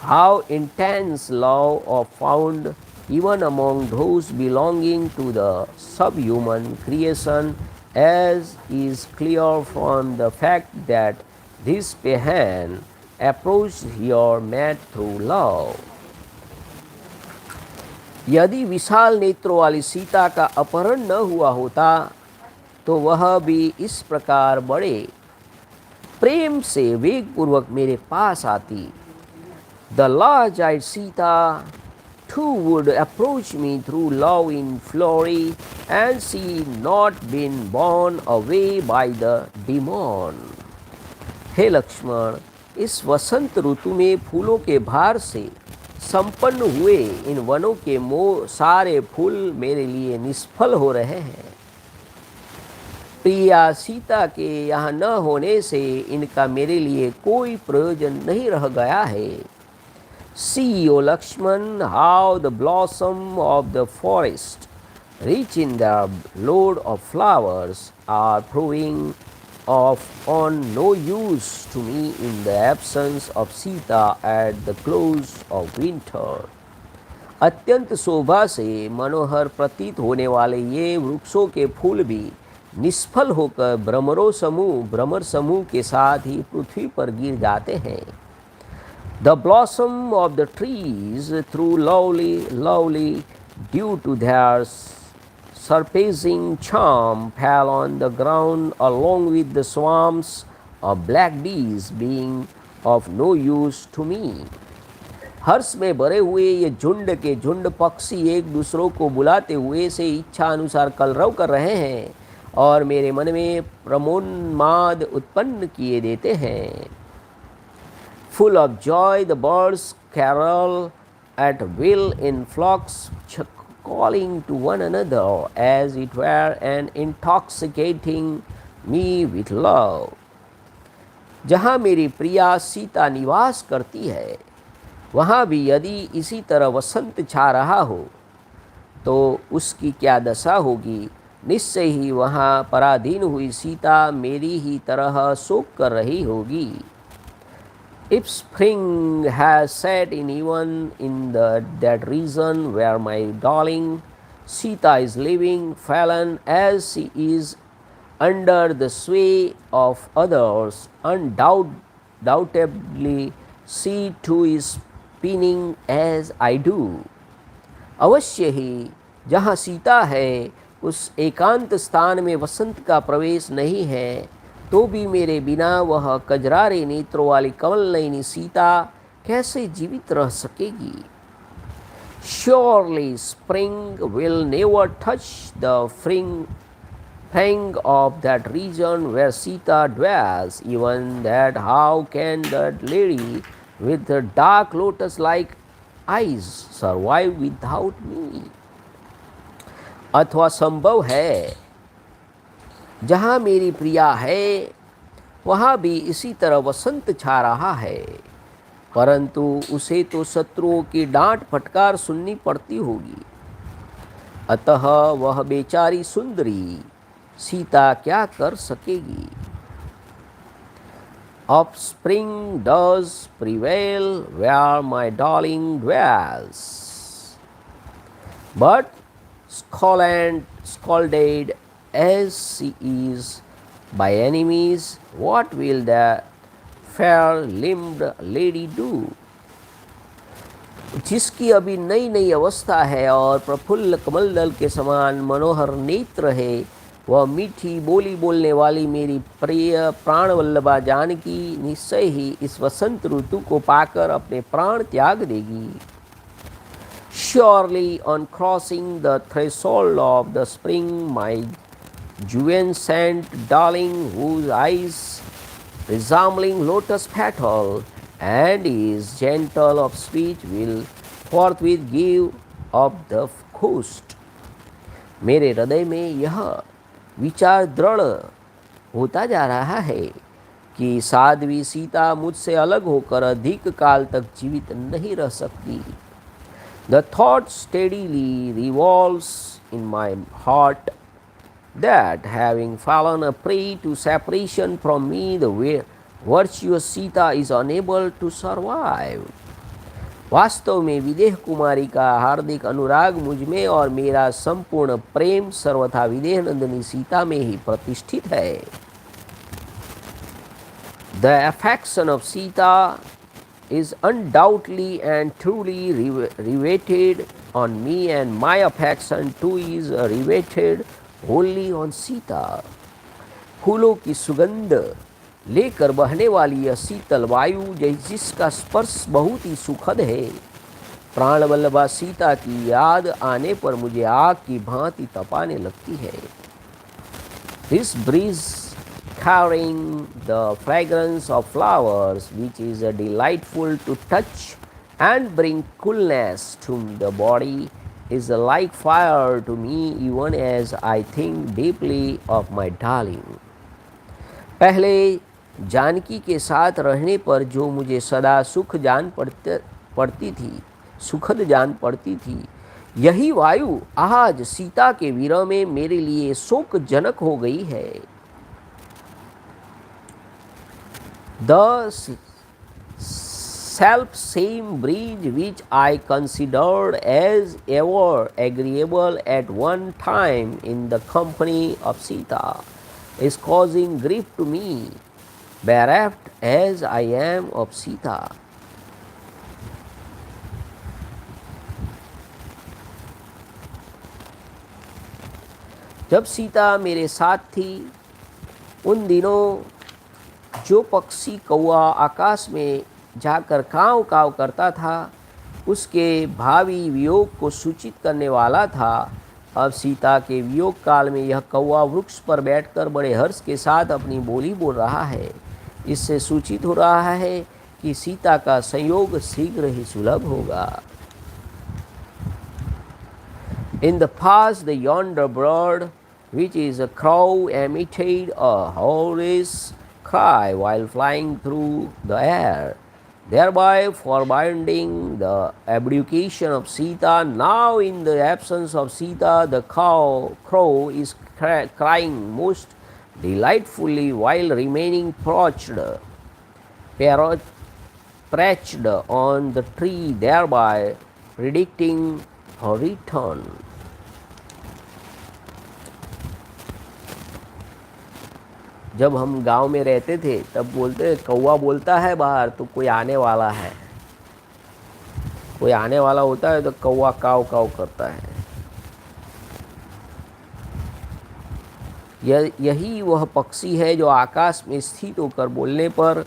How intense love is found even among those belonging to the subhuman creation, as is clear from the fact that this pagan approached your mate through love. यदि विशाल नेत्रों वाली सीता का अपहरण न हुआ होता तो वह भी इस प्रकार बड़े प्रेम से वेगपूर्वक मेरे पास आती. The large-eyed Sita too would approach me through love in flurry, and she not been borne away by the demon. हे लक्ष्मण, इस वसंत ऋतु में फूलों के भार से संपन्न हुए इन वनों के सारे फूल मेरे लिए निष्फल हो रहे हैं. प्रिया सीता के यहाँ न होने से इनका मेरे लिए कोई प्रयोजन नहीं रह गया है. See, O Lakshman, how the blossom of the forest, rich in their load of flowers, are proving of on no use to me in the absence of Sita at the close of winter. अत्यंत शोभा से मनोहर प्रतीत होने वाले ये वृक्षों के फूल भी निष्फल होकर भ्रमर समूह के साथ ही पृथ्वी पर गिर जाते हैं. The blossom of the trees, through lovely, due to their surpassing charm, fell on the ground along with the swarms of black bees, being of no use to me. हर्ष में भरे हुए ये झुंड के झुंड पक्षी एक दूसरों को बुलाते हुए से इच्छा अनुसार कलरव कर रहे हैं और मेरे मन में प्रमोन्माद उत्पन्न किए देते हैं. Full of joy, the birds carol at will in flocks, calling to one another as it were and intoxicating me with love. जहाँ मेरी प्रिया सीता निवास करती है, वहाँ भी यदि इसी तरह वसंत छा रहा हो तो उसकी क्या दशा होगी. निश्चय ही वहाँ पराधीन हुई सीता मेरी ही तरह शोक कर रही होगी. If spring has set in even in that region where my darling Sita is living, fallen as she is under the sway of others, undoubtedly she too is spinning as I do. अवश्य ही जहाँ सीता है उस एकांत स्थान में वसंत का प्रवेश नहीं है, तो भी मेरे बिना वह कजरारे नेत्रों वाली कमल नयनी सीता कैसे जीवित रह सकेगी. Surely spring will never touch the fang of that region where Sita dwells. Even that, how can that lady with her dark lotus-like eyes survive without me? अथवा संभव है जहाँ मेरी प्रिया है वहाँ भी इसी तरह वसंत छा रहा है, परंतु उसे तो शत्रुओं की डांट फटकार सुननी पड़ती होगी. अतः वह बेचारी सुंदरी सीता क्या कर सकेगी. Offspring does prevail where my darling dwells, but scalded as she is by enemies, what will that fair-limbed lady do? जिसकी अभी नई नई अवस्था है और प्रफुल्ल कमल दल के समान मनोहर नेत्र है, वह मीठी बोली बोलने वाली मेरी प्रिय प्राणवल्लभा जानकी निश्चय ही इस वसंत ऋतु को पाकर अपने प्राण त्याग देगी. Surely on crossing the threshold of the spring, my juvenescent darling, whose eyes resembling lotus petal and is gentle of speech, will forthwith give up the ghost. मेरे हृदय में यह विचार दृढ़ होता जा रहा है कि साध्वी सीता मुझसे अलग होकर अधिक काल तक जीवित नहीं रह सकती. The thought steadily revolves in my heart that having fallen a prey to separation from me, the virtuous Sita is unable to survive. वास्तव में विदेह कुमारी का हार्दिक अनुराग मुझ में और मेरा संपूर्ण प्रेम सर्वथा विदेह नंदिनी सीता में ही प्रतिष्ठित है। The affection of Sita is undoubtedly and truly riveted on me, and my affection too is riveted wholly on Sita. फूलों की सुगंध लेकर बहने वाली यह शीतल वायु जिसका स्पर्श बहुत ही सुखद है, प्राण वल्लभा सीता की याद आने पर मुझे आग की भांति तपाने लगती है। This breeze carrying the fragrance of flowers, which is delightful to touch and bring coolness to the body, is like fire to me even as I think deeply of my darling. पहले जानकी के साथ रहने पर जो मुझे सदा सुखद जान पड़ती थी, यही वायु आज सीता के विरह में मेरे लिए शोकजनक हो गई है। The self same breeze which I considered as ever agreeable at one time in the company of Sita is causing grief to me, bereft as I am of Sita. जब सीता मेरे साथ थी, उन दिनों जो पक्षी कौआ आकाश में जाकर काव काव करता था, उसके भावी वियोग को सूचित करने वाला था। अब सीता के वियोग काल में यह कौआ वृक्ष पर बैठकर बड़े हर्ष के साथ अपनी बोली बोल रहा है। इससे सूचित हो रहा है कि सीता का संयोग शीघ्र ही सुलभ होगा। In the past, the yonder bird, which is a crow, emitted a hoarse cry while flying through the air, thereby forbidding the abdication of Sita. Now, in the absence of Sita, the crow is crying most delightfully while remaining perched on the tree, thereby predicting her return. जब हम गांव में रहते थे तब बोलते, कौवा बोलता है बाहर तो कोई आने वाला है, कोई आने वाला होता है तो कौवा काव काव करता है। यही वह पक्षी है जो आकाश में स्थित होकर बोलने पर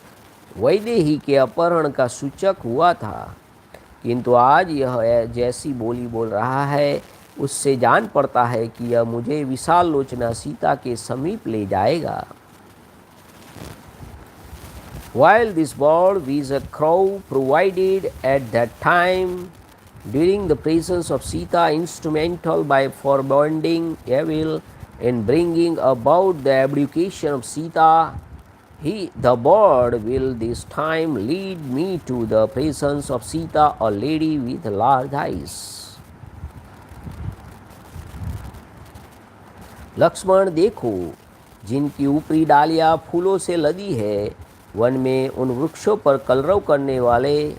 वैदेही के अपहरण का सूचक हुआ था, किंतु आज यह जैसी बोली बोल रहा है उससे जान पड़ता है कि यह मुझे विशाल लोचना सीता के समीप ले जाएगा। While this bird with a crow provided at that time during the presence of Sita instrumental by forbidding evil in bringing about the abdication of Sita, the bird will this time lead me to the presence of Sita, a lady with large eyes. Lakshman देखो, जिनकी ऊपरी डालियां फूलों से लदी है, one में उन वृक्षों पर कलरव करने वाले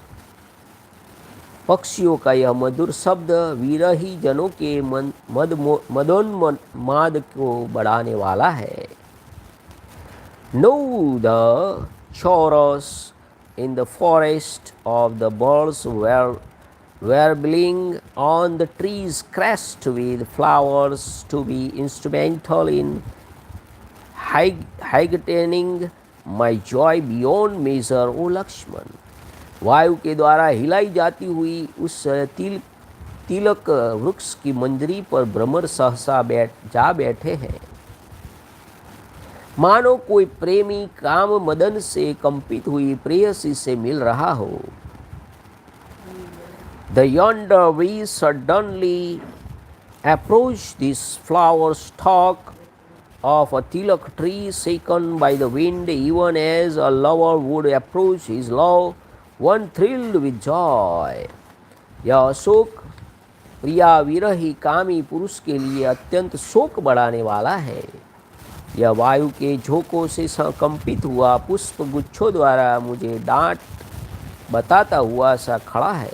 पक्षियों का यह मधुर शब्द विरही जनों के मदोन्माद को बढ़ाने वाला है। No, the chorus in the forest of the birds were warbling on the trees crest with flowers to be instrumental in heightening my joy beyond measure, O Lakshman. वायु के द्वारा हिलाई जाती हुई उस तिलक वृक्ष की मंजरी पर भ्रमर सहसा जा बैठे हैं, मानो कोई प्रेमी काम मदन से कंपित हुई प्रेयसी से मिल रहा हो। The yonder we suddenly approached this flower stalk of a tilak tree shaken by the wind, even as a lover would approach his love, one thrilled with joy. यह अशोक प्रिया विरही कामी पुरुष के लिए अत्यंत शोक बढ़ाने वाला है। यह वायु के झोंकों से कंपित हुआ पुष्प गुच्छों द्वारा मुझे डांट बताता हुआ सा खड़ा है।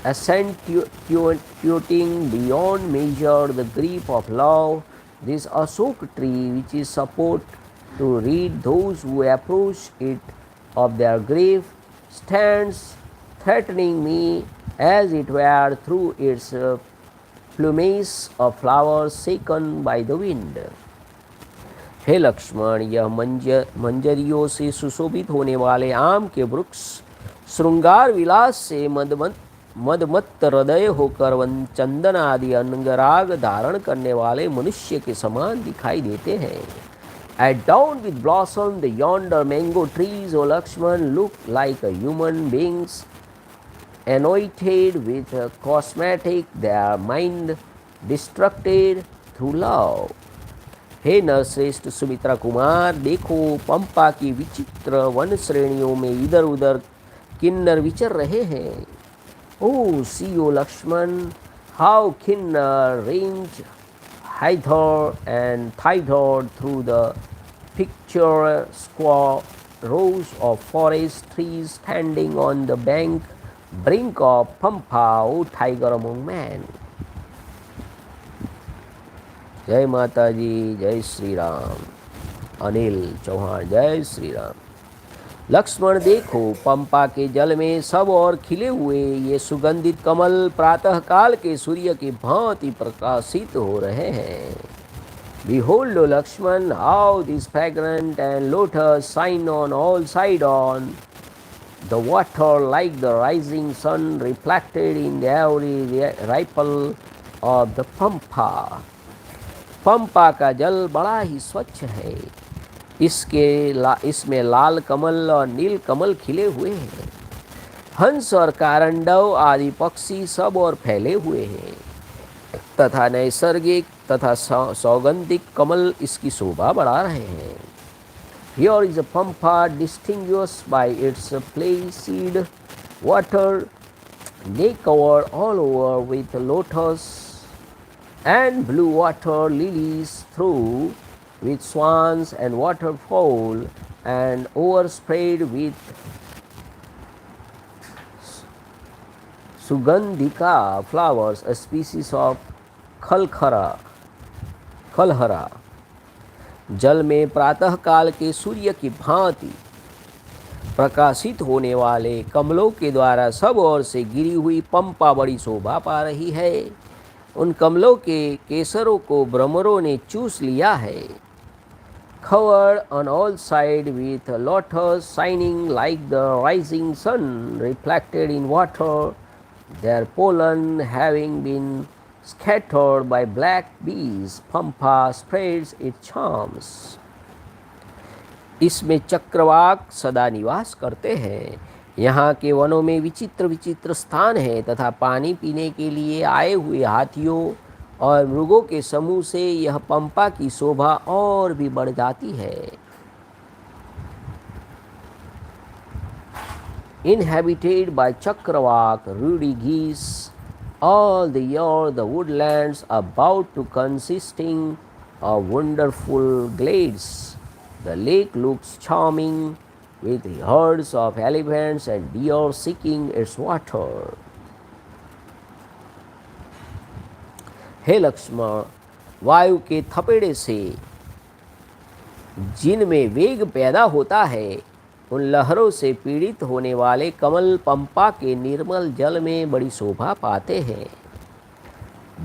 accentuating beyond measure the grief of love. This Ashok tree, which is support to read those who approach it of their grief, stands threatening me as it were through its plumage of flowers shaken by the wind. हे लक्ष्मण, यह मंजरियों से सुशोभित होने वाले आम के वृक्ष श्रृंगार विलास से मदमत्त हृदय होकर चंदन आदि अंगराग धारण करने वाले मनुष्य के समान दिखाई देते हैं. Adorned with blossom, the yonder mango trees, O Lakshman, look like a human beings anointed with cosmetic, their mind distracted through love. हे नरश्रेष्ठ सुमित्रा कुमार, देखो पंपा की विचित्र वन श्रेणियों में इधर उधर किन्नर विचर रहे हैं. O see O Lakshman, how kinnar range hither and thither through the picturesque rows of forest trees standing on the brink of Pampa, O tiger among men. जय माता जी, जय श्री राम. अनिल चौहान, जय श्री राम. लक्ष्मण देखो, पंपा के जल में सब और खिले हुए ये सुगंधित कमल प्रातः काल के सूर्य की भांति प्रकाशित हो रहे हैं. Behold, O Lakshman, how this fragrant and lotus shine on all sides on the water like the rising sun reflected in every ripple of the Pampa. पंपा का जल बड़ा ही स्वच्छ है. इसमें लाल कमल और नील कमल खिले हुए हैं. हंस और कारंडव आदि पक्षी सब और फैले हुए हैं तथा नैसर्गिक तथा सौगंधिक कमल इसकी शोभा बढ़ा रहे हैं. Here is a pampa distinguished by its placid water, they covered all over with lotus and blue water lilies, through with swans and waterfowl, and overspread with sugandhika flowers, a species of खलहरा. जल में प्रातः काल के सूर्य की भांति प्रकाशित होने वाले कमलों के द्वारा सब ओर से गिरी हुई पंपा बड़ी शोभा पा रही है. उन कमलों के केसरों को भ्रमरों ने चूस लिया है. Covered on all sides with lotus shining like the rising sun reflected in water, their pollen having been scattered by black bees, Pampa spreads its charms. इसमें चक्रवाक सदा निवास करते हैं. यहाँ के वनों में विचित्र विचित्र स्थान है तथा पानी पीने के लिए आए हुए हाथियों और मृगों के समूह से यह पंपा की शोभा और भी बढ़ जाती है. Inhabited by chakravak, ruddy geese, all the year the woodlands about to consisting of wonderful glades. The lake looks charming with herds of elephants and deer seeking its water. हे लक्ष्मण, वायु के थपेड़े से जिनमें वेग पैदा होता है, उन लहरों से पीड़ित होने वाले कमल पंपा के निर्मल जल में बड़ी शोभा पाते हैं.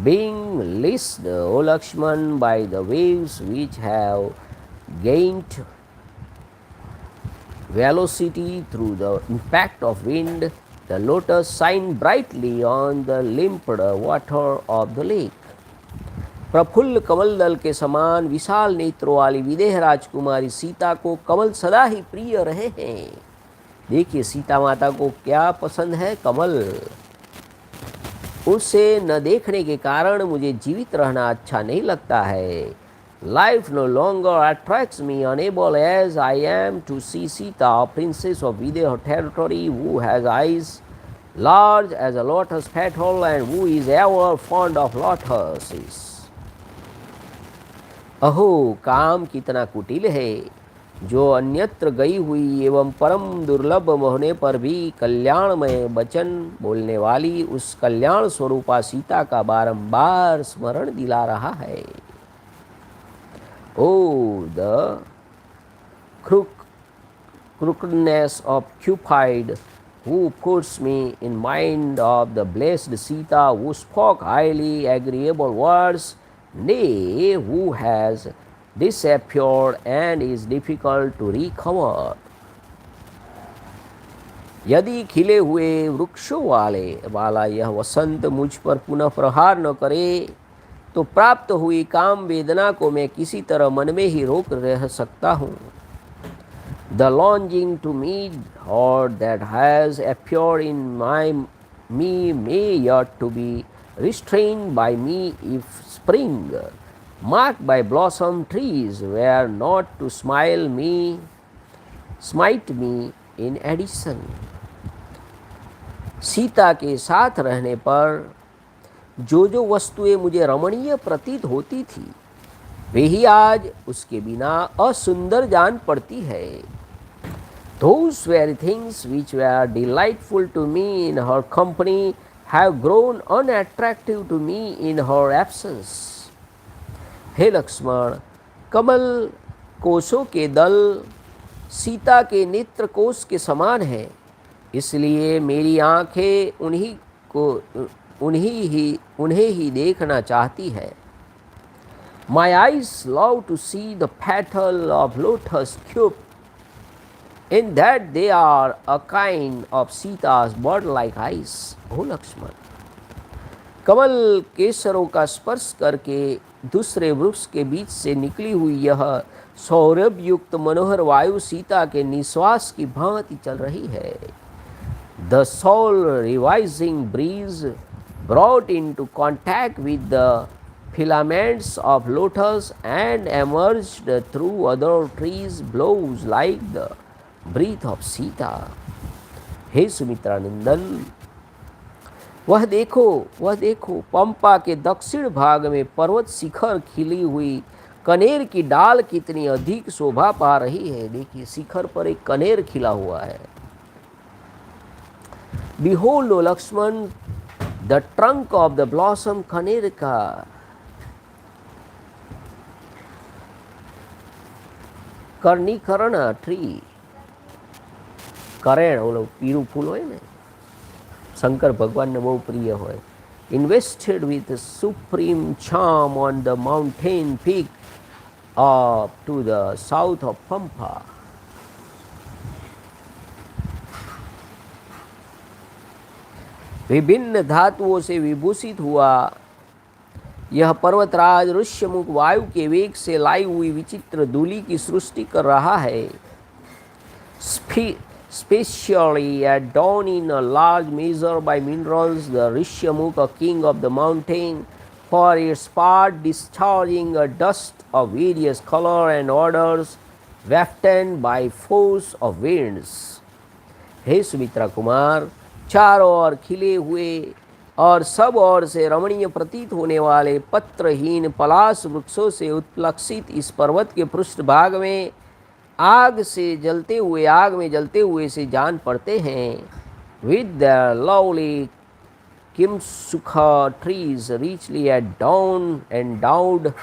Being laced, O Lakshman, by the waves which have gained velocity through the impact of wind, the lotus shine brightly on the limpid water of the lake. Praful कमल दल के समान विशाल नेत्रों वाली विदेह राजकुमारी सीता को कमल सदा ही प्रिय रहे हैं. देखिए सीता माता को क्या पसंद है, कमल. उसे न देखने के कारण मुझे जीवित रहना अच्छा नहीं लगता है. Life no longer attracts me, unable as I am to see Sita, princess of Videha territory, who has eyes large as a lotus petal and who is ever fond of lotuses. अहो काम कितना कुटिल है. जो अन्यत्र गई हुई एवं परम दुर्लभ होने पर भी कल्याणमय वचन बोलने वाली उस कल्याण स्वरूपा सीता का बारंबार स्मरण दिला रहा है। ओ the crookedness of Cupid, who puts me in mind of the blessed Sita, who spoke highly agreeable words, nay, who has disappeared and is difficult to recover. यदि खिले हुए वृक्षों वाला यह वसंत मुझ पर पुनः प्रहार न करे तो प्राप्त हुई काम वेदना को मैं किसी तरह मन में ही रोक रह सकता हूँ। The longing to meet her that has appeared in me may yet to be restrained by me if spring, marked by blossom trees, were not to smite me in addition. Sita के साथ रहने पर जो वस्तुएं मुझे रमणीय प्रतीत होती थी वे ही आज उसके बिना असुंदर जान पड़ती है। Those very things which were delightful to me in her company have grown unattractive to me in her absence. हे लक्ष्मण, कमल कोशों के दल सीता के नेत्र कोश के समान है, इसलिए मेरी आंखें उन्हें ही देखना चाहती है। My eyes love to see the petal of lotus cup, in that they are a kind of Sita's bird-like eyes. ओ लक्ष्मण, कमल केसरों का स्पर्श करके दूसरे वृक्ष के बीच से निकली हुई यह सौरभ युक्त मनोहर वायु सीता के निश्वास की भांति चल रही है। The soul revising breeze brought into contact with the filaments of lotus and emerged through other trees blows like the breath of Sita. हे सुमित्रा नंदन, वह देखो पंपा के दक्षिण भाग में पर्वत शिखर खिली हुई कनेर की डाल कितनी अधिक शोभा पा रही है। देखिए, शिखर पर एक कनेर खिला हुआ है। Behold, O Laxman, the trunk of the blossom kanerika, karnikaran tree, करेण ओलो पीरू फूल होय ने, शंकर भगवान ने बहु प्रिय होय, invested with supreme charm on the mountain peak up to the south of Pampa. विभिन्न धातुओं से विभूषित हुआ यह पर्वतराज ऋष्यमुख वायु के वेग से लाई हुई विचित्र धूलि की सृष्टि कर रहा है। Specially at dawn in a large measure by minerals, the Rishyamukh, a king of the mountain, for its part discharging a dust of various color and orders, wafted by force of winds. हे सुमित्रा कुमार, चारों ओर खिले हुए और सब ओर से रमणीय प्रतीत होने वाले पत्रहीन पलाश वृक्षों से उत्प्लक्षित इस पर्वत के पृष्ठभाग में आग में जलते हुए से जान पड़ते हैं। With their lovely kimsukha trees richly endowed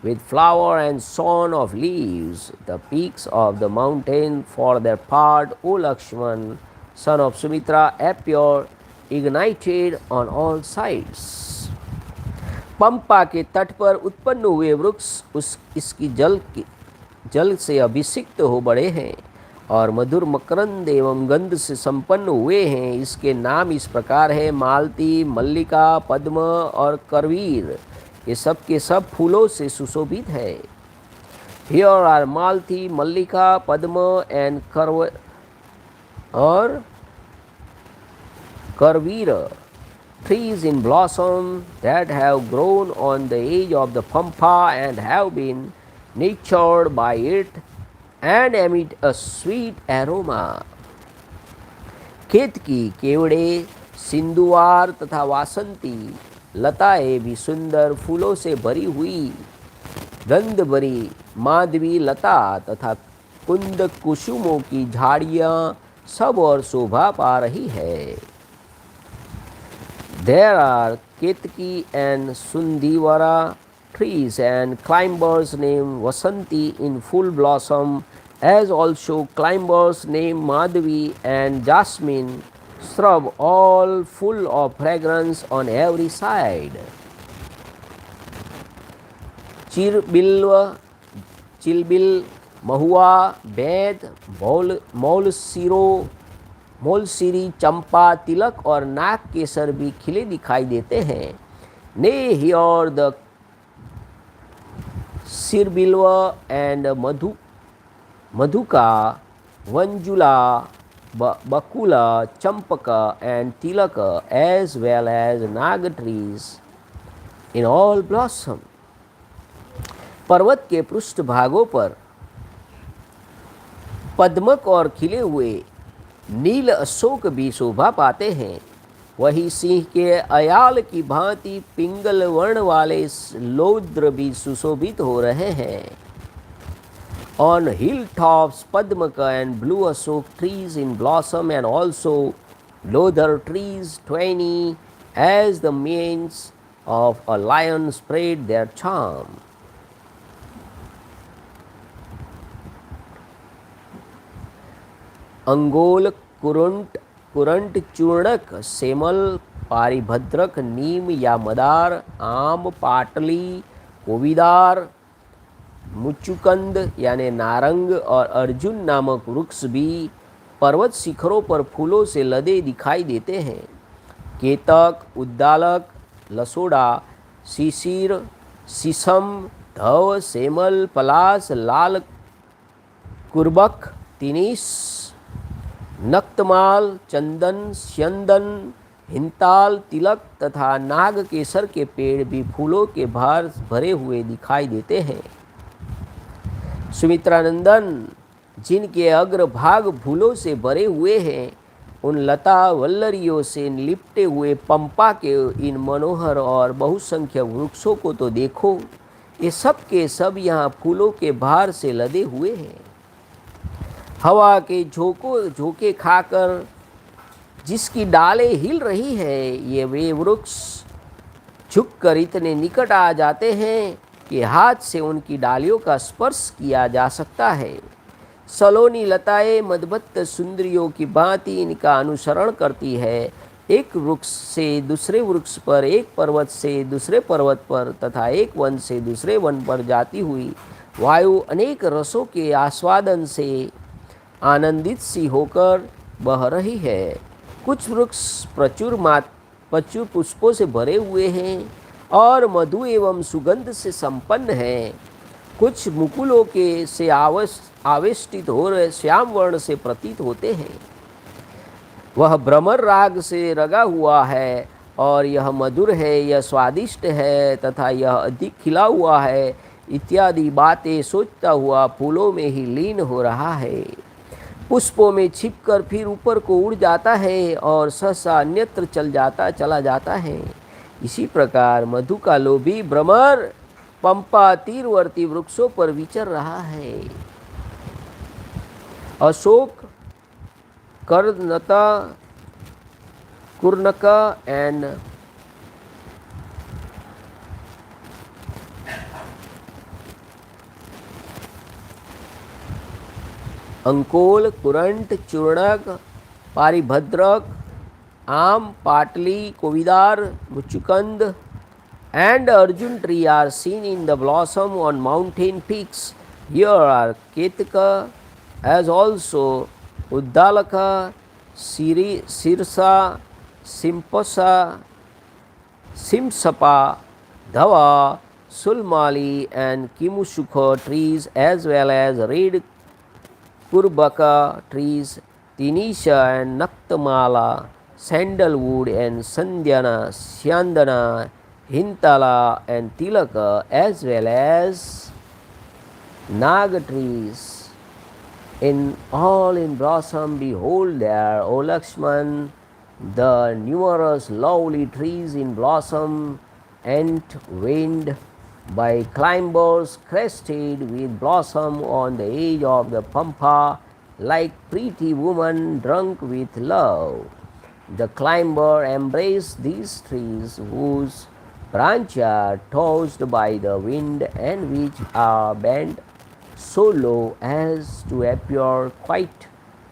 with flower and shorn of leaves, the peaks of the mountain for their part, O Lakshman, son of Sumitra, appear ignited on all sides. पंपा के तट पर उत्पन्न हुए वृक्ष इसकी जल से अभिषिक्त हो बड़े हैं और मधुर मकरंद एवं गंध से संपन्न हुए हैं। इसके नाम इस प्रकार है: मालती, मल्लिका, पद्म और करवीर। ये सब के सब फूलों से सुशोभित है। Here are Malati, Mallika, Padma and Karavira, trees in blossom that have grown on the edge of the Pampa and have been nurtured by it and emit a sweet aroma. केतकी, केवड़े, सिंधुवार तथा वासंती लताएं भी सुंदर फूलों से भरी हुई गंध भरी माधवी लता तथा कुंद कुसुमों की झाड़ियाँ सब और शोभा पा रही है। There are Ketaki and सुंदीवरा trees and climbers named Vasanti in full blossom, as also climbers named Madhavi and Jasmine shrub, all full of fragrance on every side. चिरबिल्व, चिलबिल, महुआ, बेद, मोलसिरी, चंपा, तिलक और नाग केसर भी खिले दिखाई देते हैं। ने here the sirbilva and madhuka, vanjula, bakula, champaka and tilaka, as well as nag trees in all blossom. पर्वत के पृष्ठ भागों पर पद्मक और खिले हुए नील अशोक भी शोभा पाते हैं। वही सिंह के अयाल की भांति पिंगल वर्ण वाले लोद्र भी सुशोभित हो रहे हैं। On hilltops, Padmaka and blue ashok trees in blossom, and also lodher trees 20, as the manes of a lion spread their charm. अंगोल, कुरंट, चूर्णक, सेमल, पारिभद्रक, नीम या मदार, आम, पाटली, कोविदार, मुचुकंद यानी नारंग और अर्जुन नामक वृक्ष भी पर्वत शिखरों पर फूलों से लदे दिखाई देते हैं। केतक, उद्दालक, लसोड़ा, शिशिर, शीशम, धव, सेमल, पलास, लाल कुर्बक, तिनिस, नक्तमाल, चंदन, स्यंदन, हिंताल, तिलक तथा नाग केसर के पेड़ भी फूलों के भार भरे हुए दिखाई देते हैं। सुमित्रानंदन, जिनके अग्रभाग फूलों से भरे हुए हैं, उन लता वल्लरियों से लिपटे हुए पंपा के इन मनोहर और बहुसंख्यक वृक्षों को तो देखो। ये सब के सब यहाँ फूलों के भार से लदे हुए हैं। हवा के झोंके खाकर जिसकी डालें हिल रही है, ये वे वृक्ष झुककर इतने निकट आ जाते हैं कि हाथ से उनकी डालियों का स्पर्श किया जा सकता है। सलोनी लताएं मदभत्त सुंदरियों की भांति इनका अनुसरण करती है। एक वृक्ष से दूसरे वृक्ष पर, एक पर्वत से दूसरे पर्वत पर तथा एक वन से दूसरे वन पर जाती हुई वायु अनेक रसों के आस्वादन से आनंदित सी होकर बह रही है। कुछ वृक्ष प्रचुर पुष्पों से भरे हुए हैं और मधु एवं सुगंध से संपन्न हैं। कुछ मुकुलों के से आवेष्टित हो रहे श्याम वर्ण से प्रतीत होते हैं। वह भ्रमर राग से रगा हुआ है और यह मधुर है, यह स्वादिष्ट है तथा यह अधिक खिला हुआ है इत्यादि बातें सोचता हुआ फूलों में ही लीन हो रहा है। पुष्पों में छिपकर फिर ऊपर को उड़ जाता है और सहसा अन्यत्र चला जाता है। इसी प्रकार मधु का लोभी भ्रमर पंपा तीरवर्ती वृक्षों पर विचर रहा है। अशोक, कर्णता, कुर्णक एंड अंकोल, कुरंट, चूर्णक, पारिभद्रक, आम, पाटली, कोविदार, मुचुकंद and Arjun tree are seen in the blossom on mountain peaks. Here are Ketaka, as also Uddalaka, Sirsa, Simpasa, Simsapa, Dhava, Sulmali and Kimusukha trees, as well as red Kurbaka trees, Tinisha and Naktamala, sandalwood and Syandana, Hintala and Tilaka, as well as Naga trees, in all in blossom. Behold there, O Laxman, the numerous lovely trees in blossom, ant, wind, by climbers crested with blossom on the edge of the pampa, like pretty woman drunk with love. The climber embraced these trees whose branches are tossed by the wind and which are bent so low as to appear quite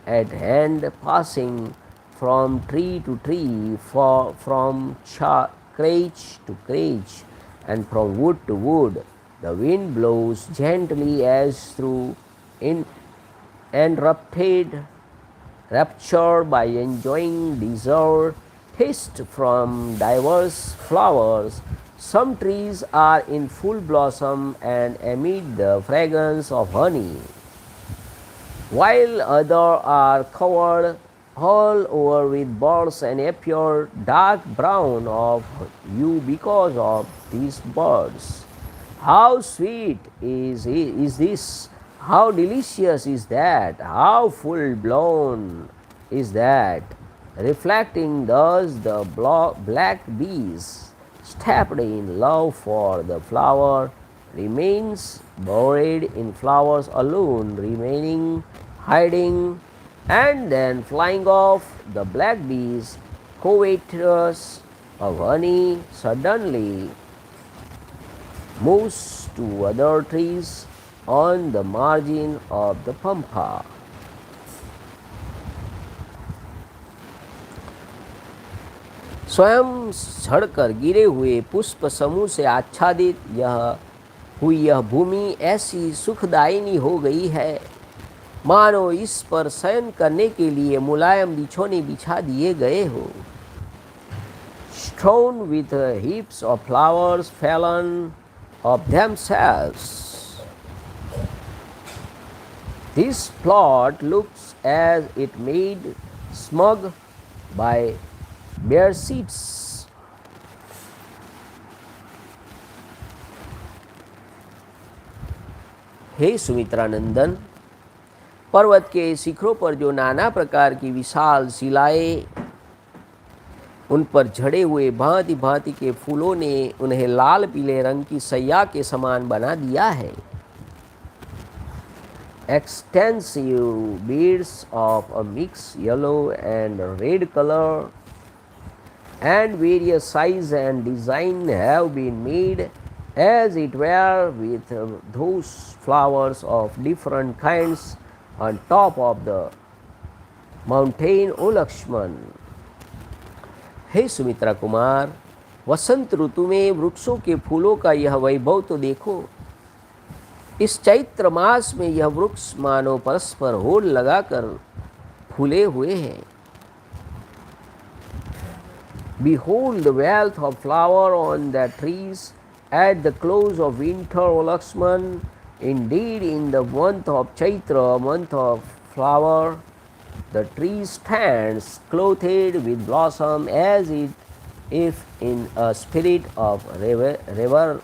at hand, passing from tree to tree, from crotch to crotch, and from wood to wood. The wind blows gently as through raptured by enjoying dessert taste from diverse flowers. Some trees are in full blossom and emit the fragrance of honey, while others are covered all over with buds and appear dark brown of hue because of these buds. How sweet is this! How delicious is that! How full blown is that! Reflecting thus the black bees, steeped in love for the flower, remains buried in flowers alone, remaining hiding, and then flying off. The black bees, covetous of honey, suddenly moves to other trees on the margin of the pampa. स्वयं झड़कर गिरे हुए पुष्प समूह से आच्छादित यह भूमि ऐसी सुखदायिनी हो गई है मानो इस पर शयन करने के लिए मुलायम बिछौने बिछा दिए गए हो. Strewn with heaps of flowers fallen of themselves, this plot looks as it made smug by bare seats. हे सुमित्रानंदन, पर्वत के शिखरों पर जो नाना प्रकार की विशाल शिलाएं, उन पर झड़े हुए भांति भांति के फूलों ने उन्हें लाल पीले रंग की सैया के समान बना दिया है. Extensive beads of a mixed yellow and red color and various size and design have been made as it were with those flowers of different kinds on top of the mountain, O Laxman. हे सुमित्रा कुमार, वसंत ऋतु में वृक्षों के फूलों का यह वैभव तो देखो. इस चैत्र मास में यह वृक्ष मानो परस्पर होड़ लगाकर फूले हुए हैं. Behold the wealth of flower on the trees at the close of winter, O Laxman. Indeed, in the month of Chaitra, month of flower, the tree stands clothed with blossom as if in a spirit of revelry.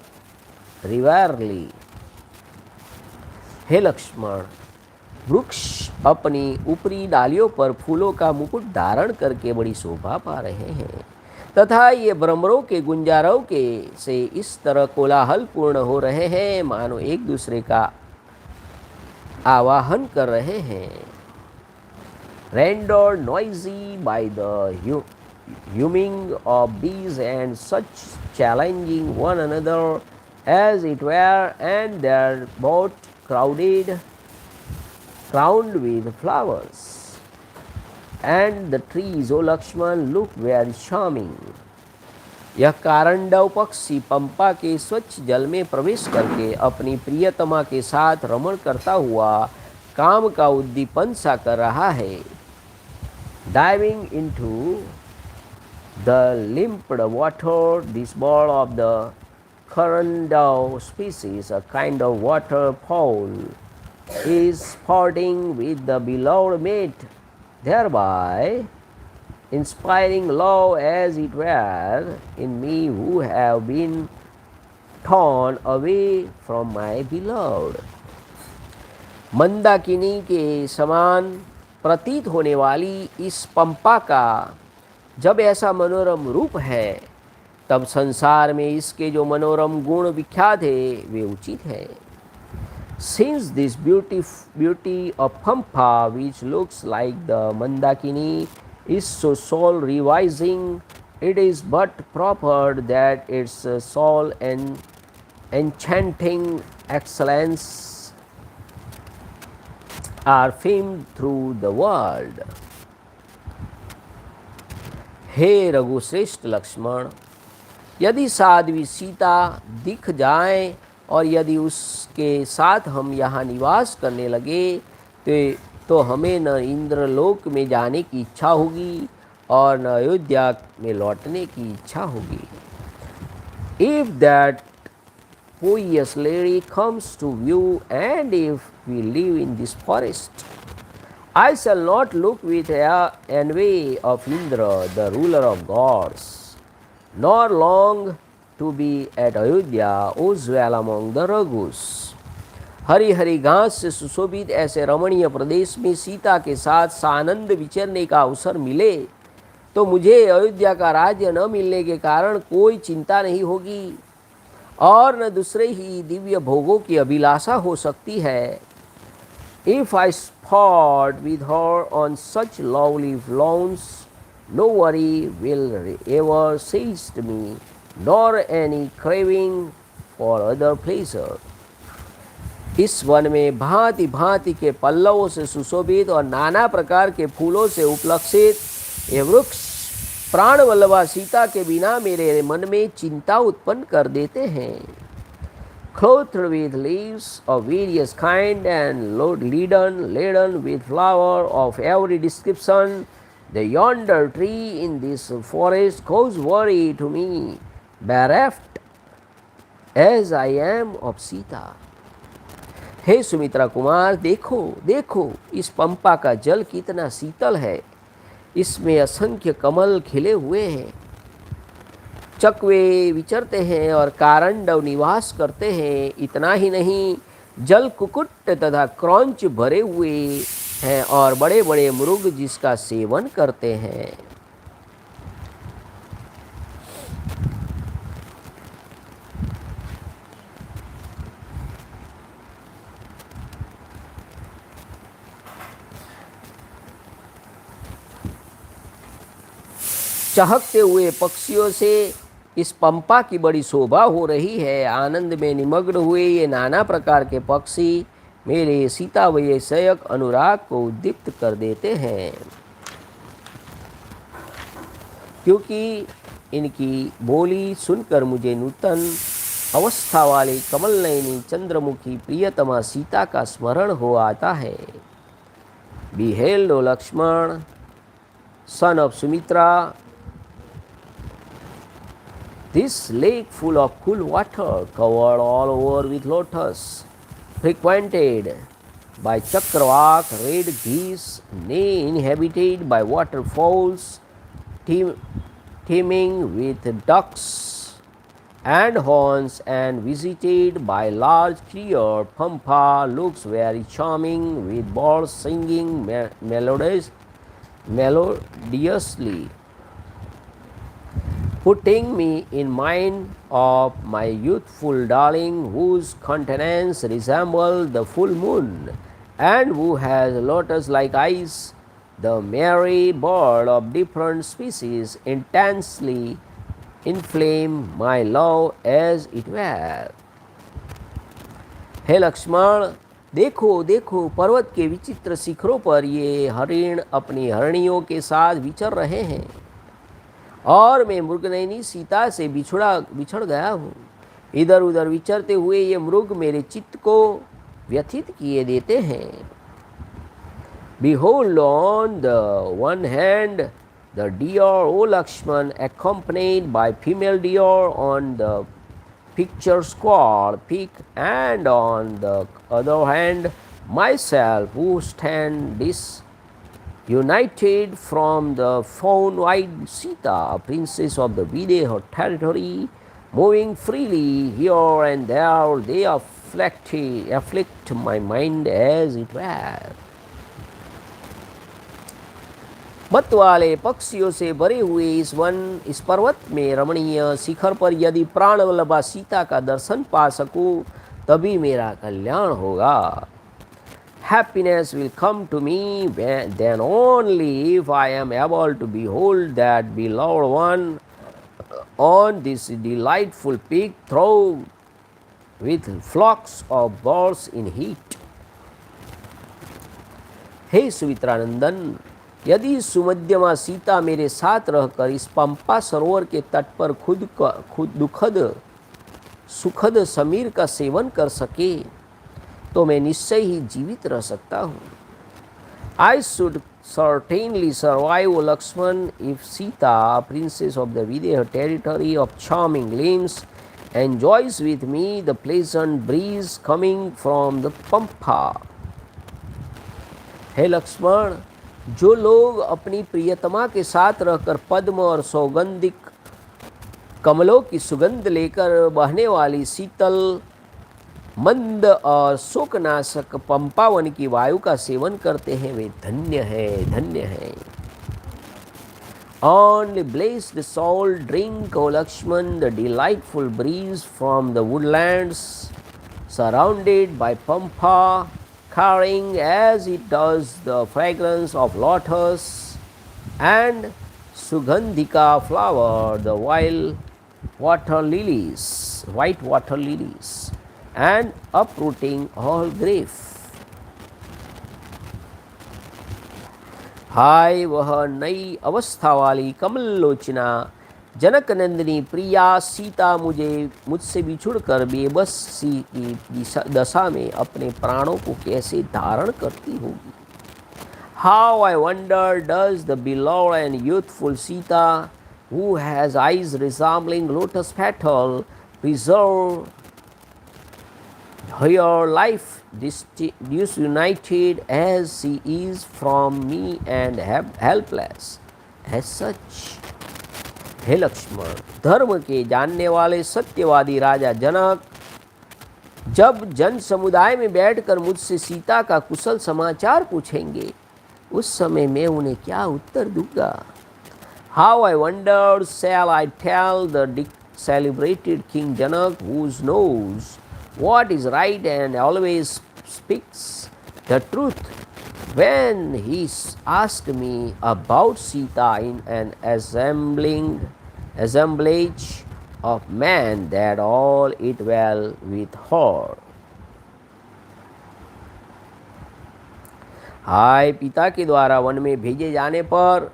हे लक्ष्मण, वृक्ष अपनी ऊपरी डालियों पर फूलों का मुकुट धारण करके बड़ी शोभा पा रहे हैं तथा ये भ्रमरों के गुंजारों के से इस तरह कोलाहल पूर्ण हो रहे हैं मानो एक दूसरे का आवाहन कर रहे हैं. Rendered noisy by the humming of bees and such challenging one another as it were, and their boat crowned with flowers. And the trees, O Lakshman, look very charming. यह कारंडव पक्षी पंपा के स्वच्छ जल में प्रवेश करके अपनी प्रियतमा के साथ रमण करता हुआ काम का उद्दीपन सा कर रहा है. Diving into the limpid water, this bird of the Karandav species, a kind of waterfowl, is sporting with the beloved mate, thereby inspiring love as it were in me who have been torn away from my beloved. Mandakini के समान प्रतीत होने वाली इस पंपा का जब ऐसा मनोरम रूप है तब संसार में इसके जो मनोरम गुण विख्यात है वे उचित है। Since this beauty of Pampa, which looks like the Mandakini, is so soul revising, it is but proper that its soul and enchanting excellence are famed through the world. हे रघुश्रेष्ठ लक्ष्मण, यदि साध्वी सीता दिख जाए और यदि उसके साथ हम यहाँ निवास करने लगे तो हमें न इंद्रलोक में जाने की इच्छा होगी और न अयोध्या में लौटने की इच्छा होगी। If that pious lady comes to view and if we live in this forest, I shall not look with envy of Indra, the ruler of gods, nor long to be at Ayodhya, O dwell among the Raghus. Hari Hari घास से सुशोभित ऐसे रमणीय प्रदेश में सीता के साथ सानंद विचरने का अवसर मिले तो मुझे अयोध्या का राज्य न मिलने के कारण कोई चिंता नहीं होगी और न दूसरे ही दिव्य भोगों की अभिलाषा हो सकती है। If I sport with her on such lovely lawns, no worry will ever seize me, nor any craving for other pleasure. इस वन में भांति भांति के पल्लवों से सुशोभित और नाना प्रकार के फूलों से उपलक्षित ये वृक्ष प्राणवल्लभा सीता के बिना मेरे मन में चिंता उत्पन्न कर देते हैं। Clothed with leaves of various kind and laden with flower of every description, the yonder tree in this forest cause worry to me, bereft as I am of Sita. हे सुमित्रा कुमार, देखो देखो इस पंपा का जल कितना शीतल है, इसमें असंख्य कमल खिले हुए हैं, चकवे विचरते हैं और कारंडव निवास करते हैं। इतना ही नहीं, जल कुकुट तथा क्रौंच भरे हुए हैं और बड़े बड़े मृग जिसका सेवन करते हैं। चहकते हुए पक्षियों से इस पंपा की बड़ी शोभा हो रही है। आनंद में निमग्न हुए ये नाना प्रकार के पक्षी मेरे सीता वैषयक अनुराग को उद्दीप्त कर देते हैं, क्योंकि इनकी बोली सुनकर मुझे नूतन अवस्था वाली कमल नयनी चंद्रमुखी प्रियतमा सीता का स्मरण हो आता है। Behold, O Lakshman, son of Sumitra, this lake full of cool water, covered all over with lotus, frequented by chakravak, red geese, nay, inhabited by waterfowls, teeming with ducks and horns, and visited by large clear pampa, looks very charming, with birds singing melodiously, putting me in mind of my youthful darling, whose countenance resembles the full moon, and who has lotus-like eyes, the merry bird of different species, intensely inflame my love as it were. हे लक्ष्मण, देखो देखो पर्वत के विचित्र शिखरों पर ये हरिण अपनी हरणियों के साथ विचर रहे हैं और मैं मृगनयनी सीता से बिछड़ गया हूँ। इधर उधर विचरते हुए ये मृग मेरे चित्त को व्यथित किए देते हैं। Behold, on the one hand, the deer, O Lakshman, accompanied by female deer on the picturesque peak, and on the other hand, myself, who stand disunited from the fawn-eyed Sita, princess of the Videha territory, moving freely here and there, they afflict my mind as it were. मत वाले पक्षियों से भरे हुए इस पर्वत में रमणीय शिखर पर यदि प्राणवल्लभा सीता का दर्शन पा सकूं तभी मेरा कल्याण होगा। Happiness will come to me then only if I am able to behold that beloved one on this delightful peak through with flocks of birds in heat. हे सुमित्रानंदन, यदि सुमध्यमा सीता मेरे साथ रहकर इस पंपा सरोवर के तट पर खुद सुखद समीर का सेवन कर सके तो मैं निश्चय ही जीवित रह सकता हूँ। I should certainly survive, O Laxman, if Sita, princess of the Videha territory of charming limbs, enjoys with me the pleasant breeze coming from the Pampa. हे लक्ष्मण, जो लोग अपनी प्रियतमा के साथ रहकर पद्म और सौगंधिक कमलों की सुगंध लेकर बहने वाली शीतल मंद और शोकनाशक पंपावन की वायु का सेवन करते हैं वे धन्य हैं, धन्य हैं। Only blessed soul drink, O Lakshman, the delightful breeze from the woodlands surrounded by pampa, carrying as it does the fragrance of lotus and sugandhika flower, the white water lilies, and uprooting all grief. हाय वह नई अवस्था वाली कमल लोचना जनक नंदिनी प्रिया सीता मुझसे बिछुड़कर बेबसी की दशा में अपने प्राणों को कैसे धारण करती होगी। How I wonder does the beloved and youthful Sita, who has eyes resembling lotus petal, preserve her life disunited as she is from me and helpless as such. हे लक्ष्मण, धर्म के जानने वाले सत्यवादी राजा जनक जब जन समुदाय में बैठकर मुझसे सीता का कुशल समाचार पूछेंगे उस समय मैं उन्हें क्या उत्तर दूंगा। How I wonder shall I tell the celebrated King Janak, who knows what is right and always speaks the truth, when he asked me about Sita in an assemblage of men, that all it well with her. हाय, पिता के द्वारा one में भेजे जाने पर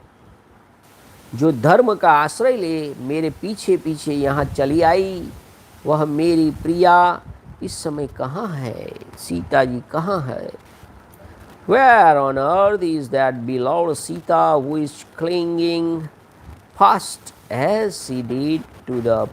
जो धर्म का आश्रय ले मेरे पीछे पीछे यहाँ चली आई, वह मेरी प्रिया इस समय कहाँ है? सीता जी कहाँ है? Where on earth is that beloved Sita who is clinging fast as she did to the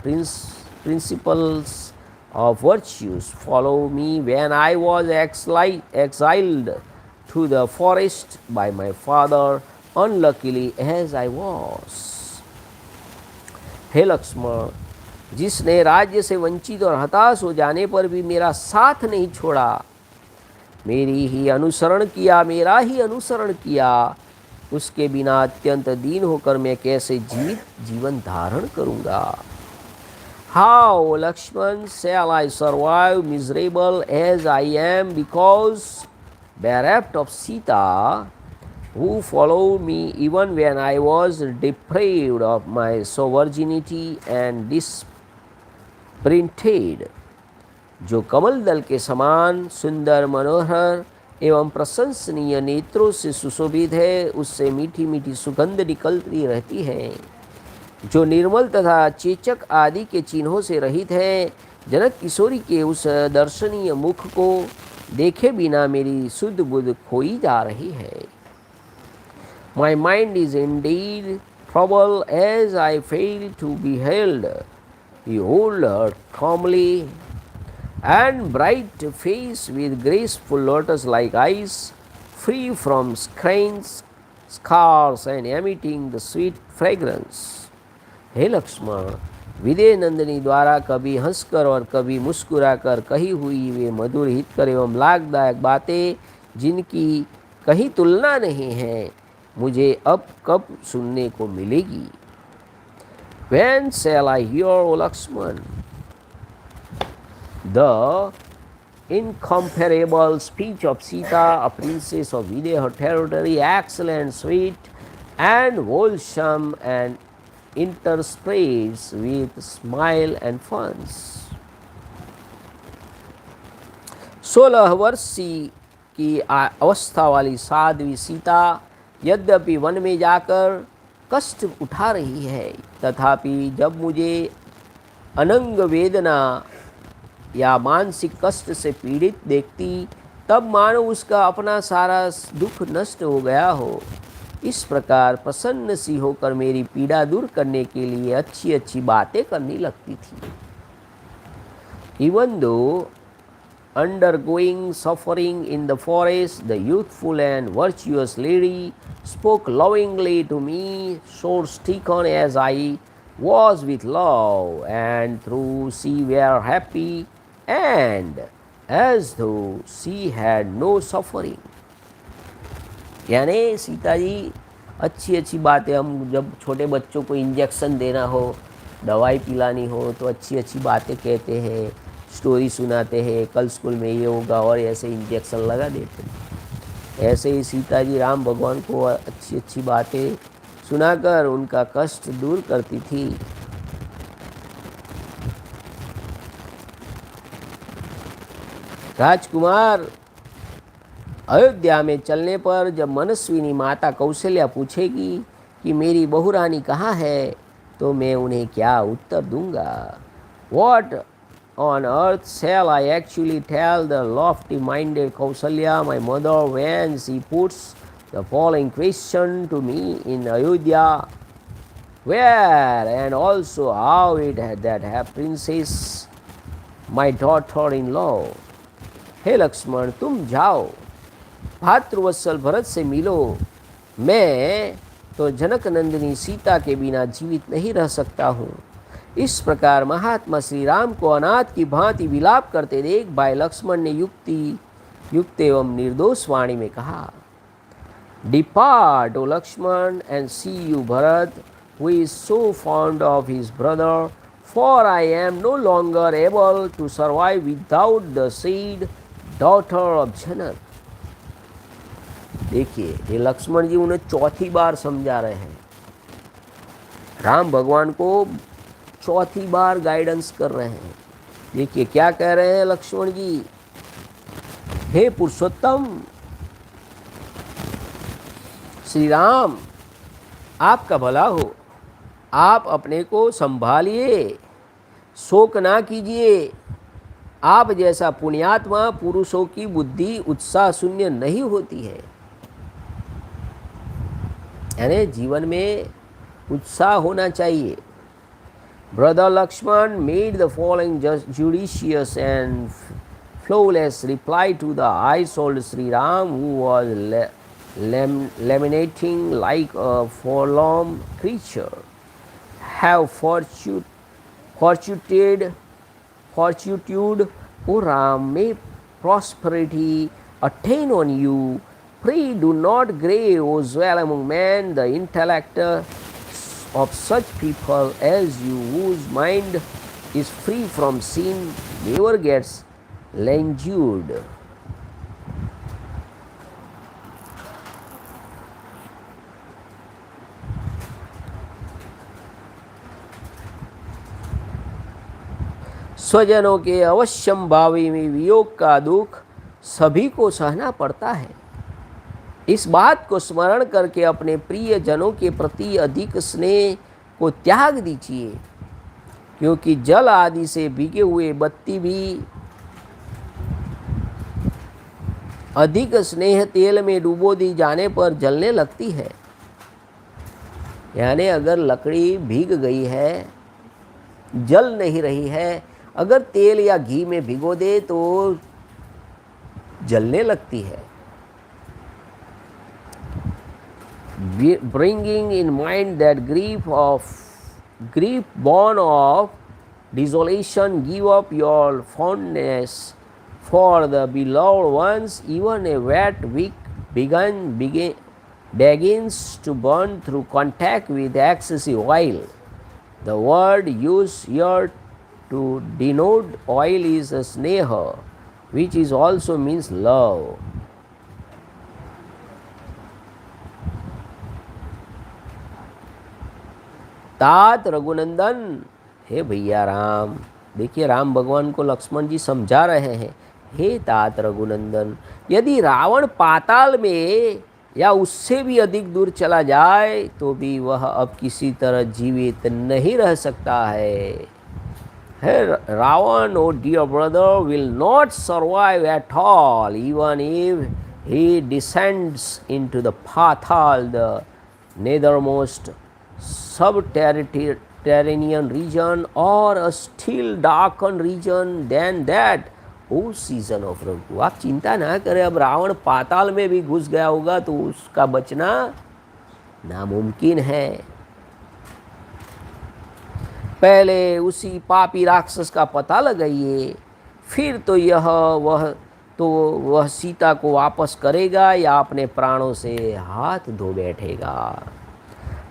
principles of virtues? Follow me when I was exiled to the forest by my father, unluckily as I was. हे लक्ष्मण, जिसने राज्य से वंचित और हताश हो जाने पर भी मेरा साथ नहीं छोड़ा, मेरा ही अनुसरण किया, उसके बिना अत्यंत दीन होकर मैं कैसे जीवन धारण करूँगा। How, Lakshman, shall I survive miserable as I am because bereft of Sita, who followed me even when I was deprived of my virginity and disprinted? जो कमल दल के समान सुंदर मनोहर एवं प्रशंसनीय नेत्रों से सुशोभित है, उससे मीठी मीठी सुगंध निकलती रहती है, जो निर्मल तथा चेचक आदि के चिन्हों से रहित है। जनक किशोरी के उस दर्शनीय मुख को देखे बिना मेरी शुद्ध बुद्ध खोई जा रही है। My mind is indeed troubled as I fail to behold her comely and bright face with graceful lotus-like eyes, free from scars and emitting the sweet fragrance. हे लक्ष्मण, विदे नंदिनी द्वारा कभी हंसकर और कभी मुस्कुराकर कही हुई वे मधुर हितकर एवं लाभदायक बातें, जिनकी कहीं तुलना नहीं है, मुझे अब कब सुनने को मिलेगी? When shall I hear, O Laxman, the incomparable speech of Sita, a princess of Vidya territory, excellent, sweet, and wholesome, and interspersed with smile and funs. 16 वर्षी की अवस्था वाली साध्वी सीता यद्यपि वन में जाकर कष्ट उठा रही है, तथापि जब मुझे अनंग वेदना या मानसिक कष्ट से पीड़ित देखती, तब मानो उसका अपना सारा दुख नष्ट हो गया हो। इस प्रकार प्रसन्न सी होकर मेरी पीड़ा दूर करने के लिए अच्छी अच्छी बातें करने लगती थी। Even though undergoing suffering in the forest, the youthful and virtuous lady spoke lovingly to me, so stricken as I was with love, and through she were happy, and as though she had no suffering. यानी सीता जी अच्छी अच्छी बातें, हम जब छोटे बच्चों को injection देना हो, दवाई पिलानी हो, तो अच्छी अच्छी बातें कहते हैं, स्टोरी सुनाते हैं, कल स्कूल में ये होगा, और ऐसे इंजेक्शन लगा देते हैं। ऐसे ही सीता जी राम भगवान को अच्छी अच्छी बातें सुनाकर उनका कष्ट दूर करती थी। राजकुमार, अयोध्या में चलने पर जब मनस्विनी माता कौशल्या पूछेगी कि मेरी बहुरानी कहाँ है, तो मैं उन्हें क्या उत्तर दूंगा? What on earth shall I actually tell the lofty-minded Kausalya, my mother, when she puts the following question to me in Ayodhya? Where and also how it had that her princess, my daughter-in-law? हे लक्ष्मण, तुम जाओ, भातृवत्सल भरत से मिलो। मैं तो जनक नंदिनी सीता के बिना जीवित नहीं रह सकता हूँ। इस प्रकार महात्मा श्री राम को अनाथ की भांति विलाप करते देख भाई लक्ष्मण ने युक्त एवं निर्दोष वाणी में कहा, depart O Lakshman and see you Bharat, who is so fond of his brother, for I am no longer able to survive without the seed daughter of Janak. देखिए, ये लक्ष्मण जी उन्हें चौथी बार समझा रहे हैं, राम भगवान को चौथी बार गाइडेंस कर रहे हैं। देखिए क्या कह रहे हैं लक्ष्मण जी, हे पुरुषोत्तम श्री राम, आपका भला हो, आप अपने को संभालिए, शोक ना कीजिए। आप जैसा पुण्यात्मा पुरुषों की बुद्धि उत्साह शून्य नहीं होती है। यानी जीवन में उत्साह होना चाहिए। Brother Lakshman made the following judicious and flawless reply to the high-souled Sri Ram, who was lamenting like a forlorn creature. Have fortitude, O Ram, may prosperity attain on you. Pray do not grave or dwell among men the intellect of such people as you, whose mind is free from sin, never gets languid. स्वजनों के अवश्यम भावी में वियोग का दुख सभी को सहना पड़ता है। इस बात को स्मरण करके अपने प्रिय जनों के प्रति अधिक स्नेह को त्याग दीजिए, क्योंकि जल आदि से भीगे हुए बत्ती भी अधिक स्नेह तेल में डुबो दी जाने पर जलने लगती है। यानी अगर लकड़ी भीग गई है, जल नहीं रही है, अगर तेल या घी में भिगो दे तो जलने लगती है। Bringing in mind that grief born of desolation, give up your fondness for the beloved ones. Even a wet wick begins to burn through contact with excessive oil. The word used here to denote oil is a sneha, which is also means love. तात रघुनंदन, हे भैया राम, देखिए राम भगवान को लक्ष्मण जी समझा रहे हैं, हे तात रघुनंदन, यदि रावण पाताल में या उससे भी अधिक दूर चला जाए तो भी वह अब किसी तरह जीवित नहीं रह सकता है. Ravan, oh dear brother, will not survive at all, even if he descends into the Pathal, the nethermost subterranean region, or a still darkened region than that. O scion of Raghu, आप चिंता ना करें, अब रावण पाताल में भी घुस गया होगा तो उसका बचना नामुमकिन है. पहले उसी पापी राक्षस का पता लगाइए, फिर तो वह सीता को वापस करेगा या अपने प्राणों से हाथ धो बैठेगा.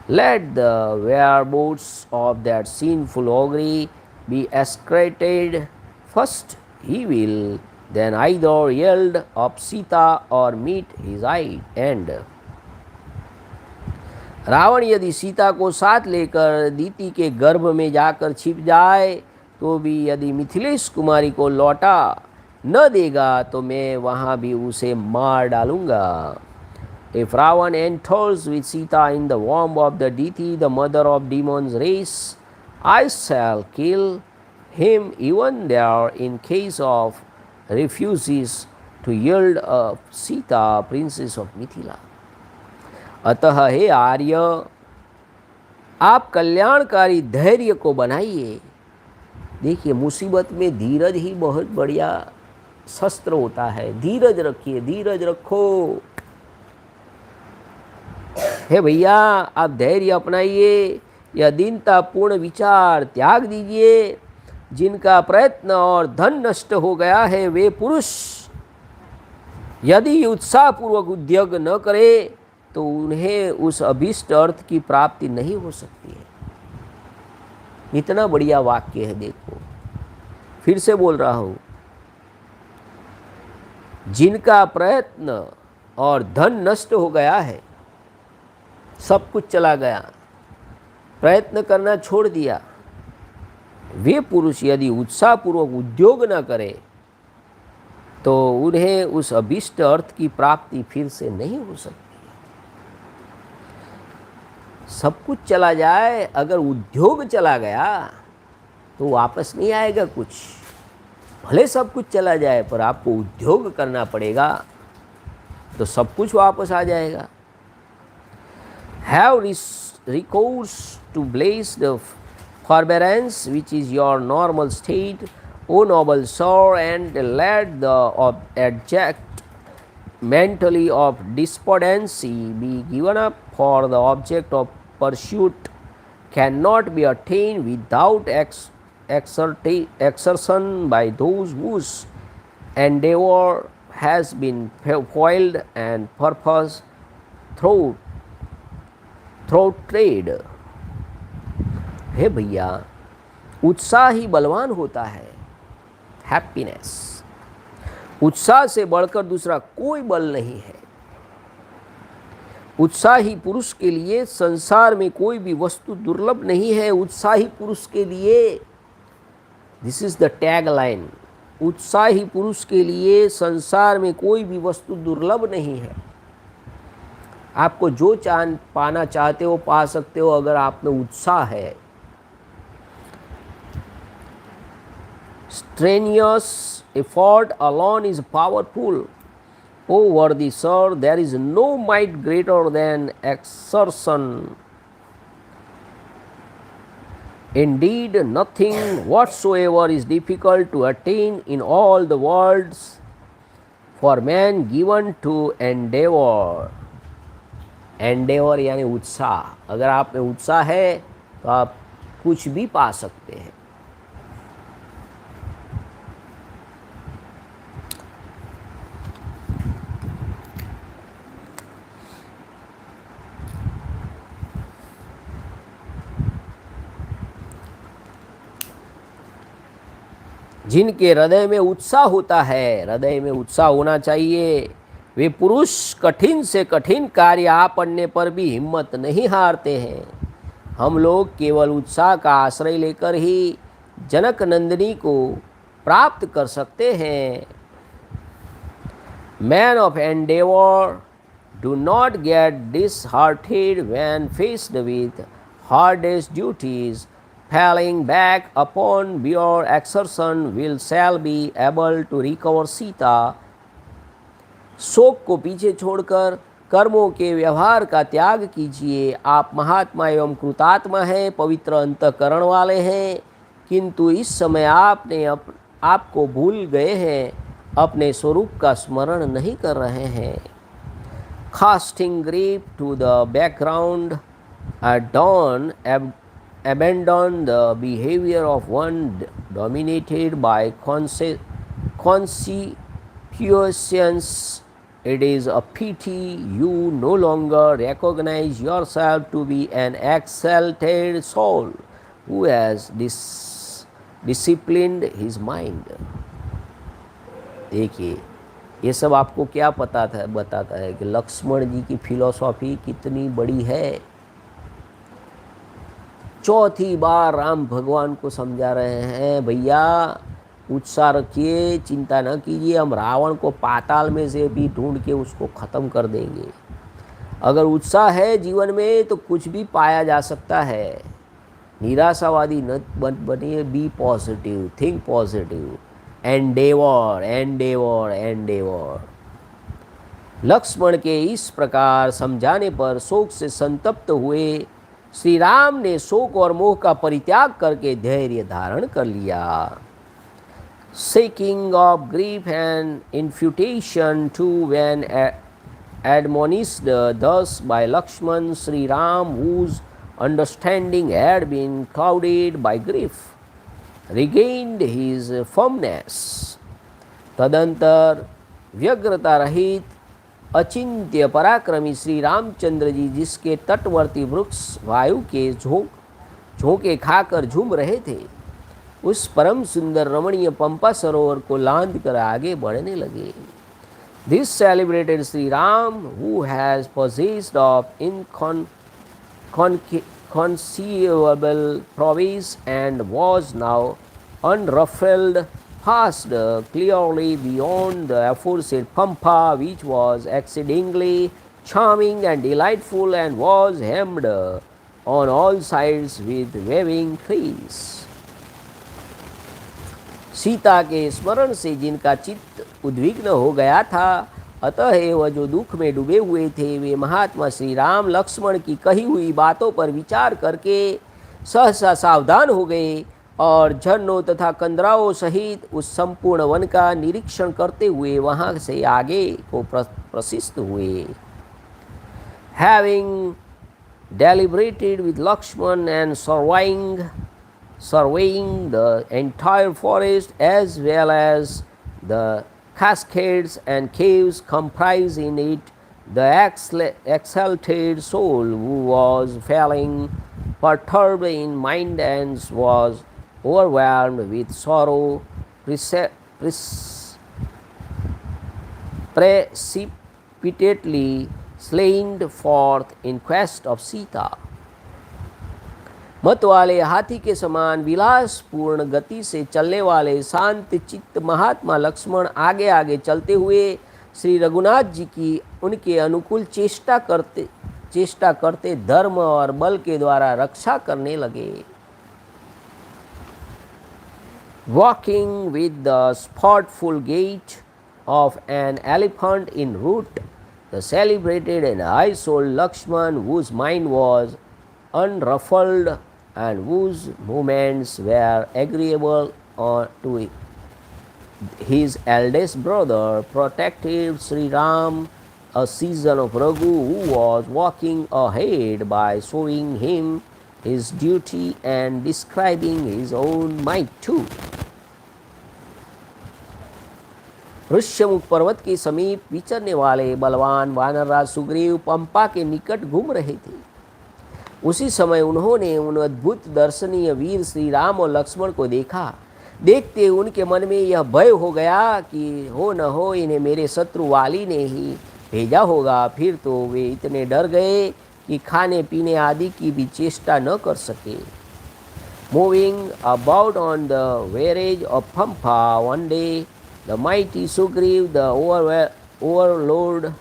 Let the whereabouts of that sinful augury be ascertained. First he will then either yield up Sita or meet his end. Ravan यदि सीता को साथ लेकर दीति के गर्भ में जाकर छिप जाए तो भी यदि मिथिलेश कुमारी को लौटा न देगा तो मैं वहाँ भी उसे मार डालूंगा. If Ravan enters with Sita in the womb of the Diti, the mother of demons race, I shall kill him even there in case of refuses to yield up Sita, princess of Mithila. अतः हे आर्य, आप कल्याणकारी धैर्य को बनाइए. देखिए मुसीबत में धीरज ही बहुत बढ़िया शस्त्र होता है. धीरज रखिए, धीरज रखो. हे भैया, आप धैर्य अपनाइए, यह दीनतापूर्ण विचार त्याग दीजिए. जिनका प्रयत्न और धन नष्ट हो गया है वे पुरुष यदि उत्साहपूर्वक उद्योग न करे तो उन्हें उस अभीष्ट अर्थ की प्राप्ति नहीं हो सकती है. इतना बढ़िया वाक्य है. देखो फिर से बोल रहा हूँ, जिनका प्रयत्न और धन नष्ट हो गया है, सब कुछ चला गया, प्रयत्न करना छोड़ दिया, वे पुरुष यदि उत्साहपूर्वक उद्योग न करें तो उन्हें उस अभीष्ट अर्थ की प्राप्ति फिर से नहीं हो सकती. सब कुछ चला जाए, अगर उद्योग चला गया तो वापस नहीं आएगा कुछ. भले सब कुछ चला जाए पर आपको उद्योग करना पड़ेगा तो सब कुछ वापस आ जाएगा. Have recourse to bless the forbearance which is your normal state, O noble sir, and let the object mentally of despondency be given up, for the object of pursuit cannot be attained without exertion by those whose endeavor has been foiled and purpose through trade. हे भैया, उत्साह ही बलवान होता है. Happiness, उत्साह से बढ़कर दूसरा कोई बल नहीं है. उत्साही पुरुष के लिए संसार में कोई भी वस्तु दुर्लभ नहीं है. उत्साही पुरुष के लिए, this is the tag line, उत्साही पुरुष के लिए संसार में कोई भी वस्तु दुर्लभ नहीं है. आपको जो पाना चाहते हो पा सकते हो अगर आप में उत्साह है. Strenuous effort alone is powerful. O worthy sir, there is no might greater than exertion. Indeed, nothing whatsoever is difficult to attain in all the worlds for man given to endeavor. Endeavour यानी उत्साह. अगर आप में उत्साह है तो आप कुछ भी पा सकते हैं. जिनके हृदय में उत्साह होता है, हृदय में उत्साह होना चाहिए, वे पुरुष कठिन से कठिन कार्य आ पड़ने पर भी हिम्मत नहीं हारते हैं। हम लोग केवल उत्साह का आश्रय लेकर ही जनक नंदिनी को प्राप्त कर सकते हैं। Man of Endeavour do not gate disheartened when faced with hardest duties. Falling back upon your exertion will shall be able to recover Sita. शोक को पीछे छोड़कर कर्मों के व्यवहार का त्याग कीजिए। आप महात्मा एवं कृतात्मा हैं, पवित्र अंतःकरण वाले हैं, किंतु इस समय आपने आपको भूल गए हैं, अपने स्वरूप का स्मरण नहीं कर रहे हैं। Casting grief to the background at dawn, abandon the behavior of one dominated by conscience. It is a pity you no longer recognize yourself to be an exalted soul who has disciplined his mind. देखिए, ये सब आपको क्या बताता है कि लक्ष्मण जी की philosophy कितनी बड़ी है। चौथी बार राम भगवान को समझा रहे हैं, भैया उत्साह रखिए, चिंता न कीजिए, हम रावण को पाताल में से भी ढूंढ के उसको ख़त्म कर देंगे। अगर उत्साह है जीवन में तो कुछ भी पाया जा सकता है। निराशावादी न बनिए, be positive, think positive, endeavour endeavour endeavour. Lakshman के इस प्रकार समझाने पर शोक से संतप्त हुए श्री राम ने शोक और मोह का परित्याग करके धैर्य धारण कर लिया। Shaking of grief and imputation too, when admonished thus by Lakshman, Shri Ram, whose understanding had been clouded by grief, regained his firmness. तदंतर व्यग्रता रहित अचिंत्य पराक्रमी श्री रामचंद्र जी, जिसके तटवर्ती वृक्ष वायु के झोंके खाकर झूम रहे थे, उस परम सुंदर रमणीय पंपा सरोवर को लांद कर आगे बढ़ने लगे। This celebrated Sri Ram, who has possessed of inconceivable prowess and was now unruffled, passed clearly beyond the aforesaid Pampa, which was exceedingly charming and delightful, and was hemmed on all sides with waving trees. Sita के स्मरण से जिनका चित्त उद्विग्न हो गया था, अतः वह जो दुख में डूबे हुए थे, वे महात्मा श्री राम लक्ष्मण की कही हुई बातों पर विचार करके सहसा सावधान हो गए और झरनों तथा कंदराओं सहित उस संपूर्ण वन का निरीक्षण करते हुए वहाँ से आगे को प्रशिष्ट हुए। Having deliberated with Lakshman and surveying the entire forest as well as the cascades and caves comprised in it, the exalted soul, who was feeling perturbed in mind and was overwhelmed with sorrow, precipitately slined forth in quest of Sita. मत वाले हाथी के समान विलासपूर्ण गति से चलने वाले शांत चित्त महात्मा लक्ष्मण आगे आगे चलते हुए श्री रघुनाथ जी की उनके अनुकूल चेष्टा करते धर्म और बल के द्वारा रक्षा करने लगे। Walking with the sportful gait of an elephant in route, the celebrated and high-souled Lakshman, whose mind was unruffled and whose movements were agreeable to his eldest brother, protected Sri Ram, a season of Raghu, who was walking ahead by showing him his duty and describing his own might too. Rishyamukh पर्वत के समीप विचरने वाले बलवान वानरराज सुग्रीव पंपा के निकट घूम रहे थे। उसी समय उन्होंने उन अद्भुत दर्शनीय वीर श्री राम और लक्ष्मण को देखा, देखते उनके मन में यह भय हो गया कि हो न हो इन्हें मेरे शत्रु वाली ने ही भेजा होगा। फिर तो वे इतने डर गए कि खाने पीने आदि की भी चेष्टा न कर सके। Moving about on the verge of Pampa one day, the mighty Sugriv, the overlord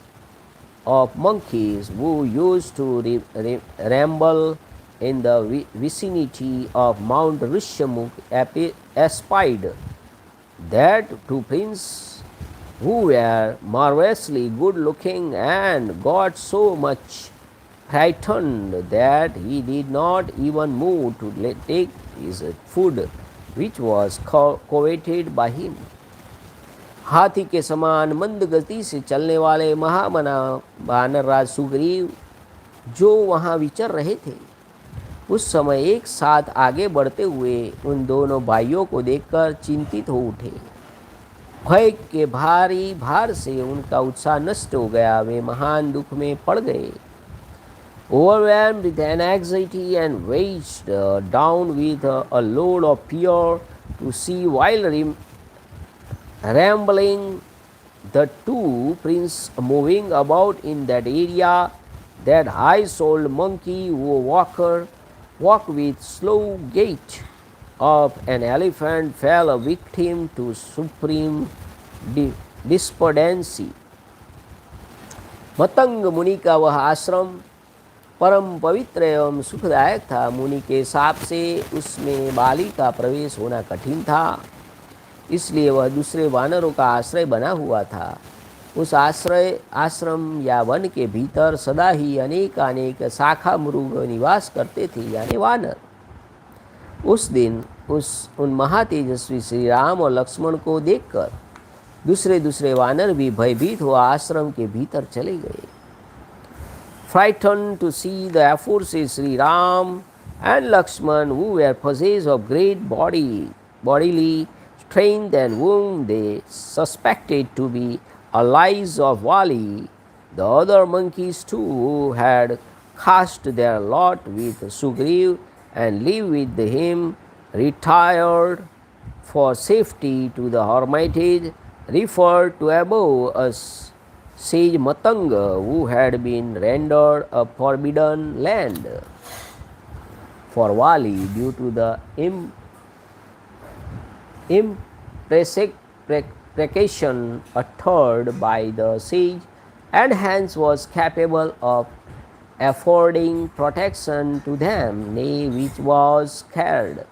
of monkeys who used to ramble in the vicinity of Mount Rishyamukh, espied that two princes who were marvelously good looking and got so much frightened that he did not even move to take his food, which was coveted by him. हाथी के समान मंद गति से चलने वाले महामना वानरराज सुग्रीव जो वहाँ विचर रहे थे, उस समय एक साथ आगे बढ़ते हुए उन दोनों भाइयों को देखकर चिंतित हो उठे। भय के भारी भार से उनका उत्साह नष्ट हो गया। वे महान दुख में पड़ गए। Overwhelmed with anxiety and weighed down with a load of fear to see while rambling, the two princes moving about in that area, that high-souled monkey who walked with slow gait of an elephant fell a victim to supreme despondency. Matang मुनि का वह आश्रम परम पवित्र एवं सुखदायक था। मुनि के शाप से उसमें बाली का प्रवेश होना कठिन था, इसलिए वह दूसरे वानरों का आश्रय बना हुआ था। उस आश्रम या वन के भीतर सदा ही अनेक शाखा मृग निवास करते थे, यानी वानर। उस दिन उन महातेजस्वी श्री राम और लक्ष्मण को देखकर दूसरे वानर भी भयभीत हुआ आश्रम के भीतर चले गए। Frightened to see the aforesaid Shri Ram and Laxman, who were possessed of great bodily strength and whom they suspected to be allies of Vali, the other monkeys too, who had cast their lot with Sugriv and lived with him, retired for safety to the hermitage referred to above as sage Matanga, who had been rendered a forbidden land for Vali due to the imprecation uttered by the sage, and hence was capable of affording protection to them, nay, which was scared,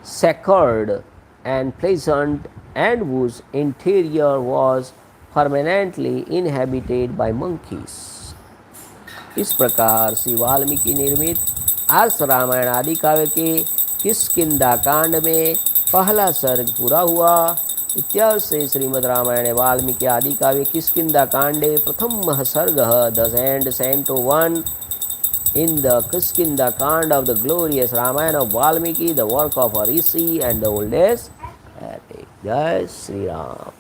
sacred and pleasant, and whose interior was permanently inhabited by monkeys. इस प्रकार श्री वाल्मीकि निर्मित आर्ष रामायण आदि काव्य के किष्किंधा कांड में पहला सर्ग पूरा हुआ। इत्यर्थ से श्रीमद् रामायण वाल्मीकि आदि काव्य किष्किंधा कांडे प्रथम सर्ग the and canto one in the Kiskindhakanda of the glorious Ramayana of Valmiki, the work of a rishi and the oldest epic. Jai Shri Ram.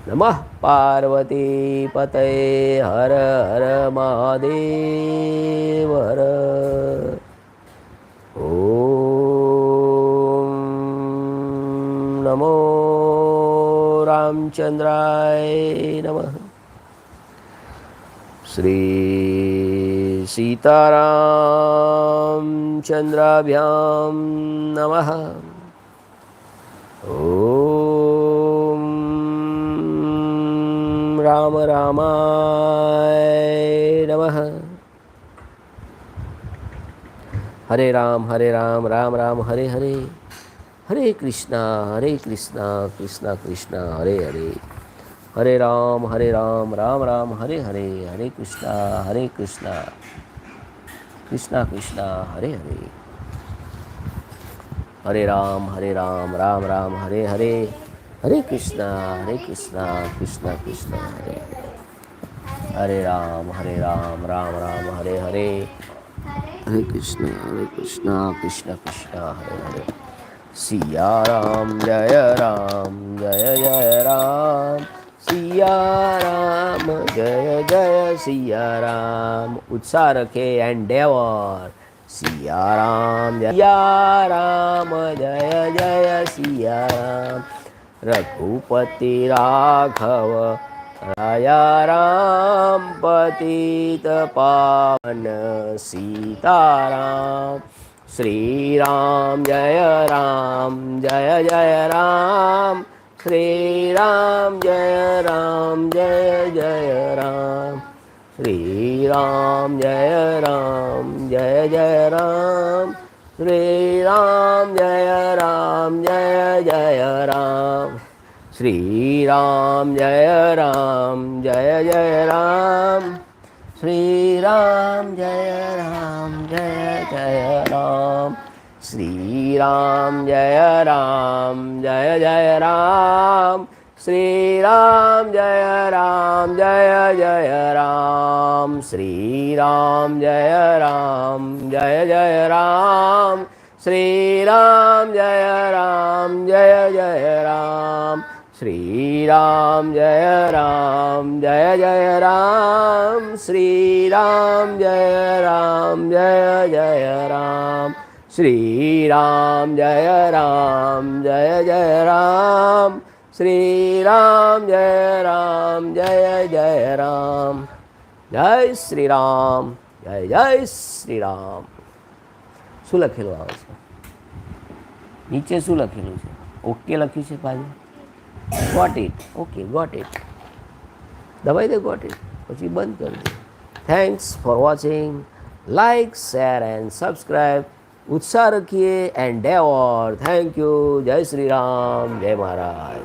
Namah Parvati Pataye Har Har Mahadev Har. Om Namo Ramchandray Namah. Shri Sitaram चंद्राभ्याम नमः। ओम राम रामाय नमः। हरे राम राम राम हरे हरे, हरे कृष्णा कृष्णा कृष्णा हरे हरे, हरे राम राम राम हरे हरे, हरे कृष्णा कृष्णा कृष्णा हरे हरे, हरे राम राम राम हरे हरे, हरे कृष्णा कृष्णा कृष्णा हरे हरे, हरे राम राम राम हरे हरे, हरे कृष्णा कृष्णा कृष्णा हरे हरे। सिया राम जय राम, सिया राम जय जय सिया राम। उत्साह रखे Endeavour Siya Ram जय सिया राम रघुपति राघव राया राम पतित पावन सीताराम श्री राम जय राम श्री राम जय राम श्री राम जय राम श्री राम जय राम श्री राम जय राम श्री राम जय राम श्री राम जय राम श्री राम जय राम श्री राम जय राम श्री राम जय राम श्री राम जय राम श्री राम जय राम श्री राम जय राम श्री राम जय राम जय श्री राम जय श्री राम। શું લખેલું આવે છે નીચે? શું લખેલું છે? ઓકે લખ્યું છે પાછું. Got it. Okay, got it. દબાઈ દે ગોટ ઇટ, પછી બંધ કરી દે. Thanks for watching. Like, share and subscribe. उत्साह रखिए. एंडेवर. Thank you. जय श्री राम. जय महाराज.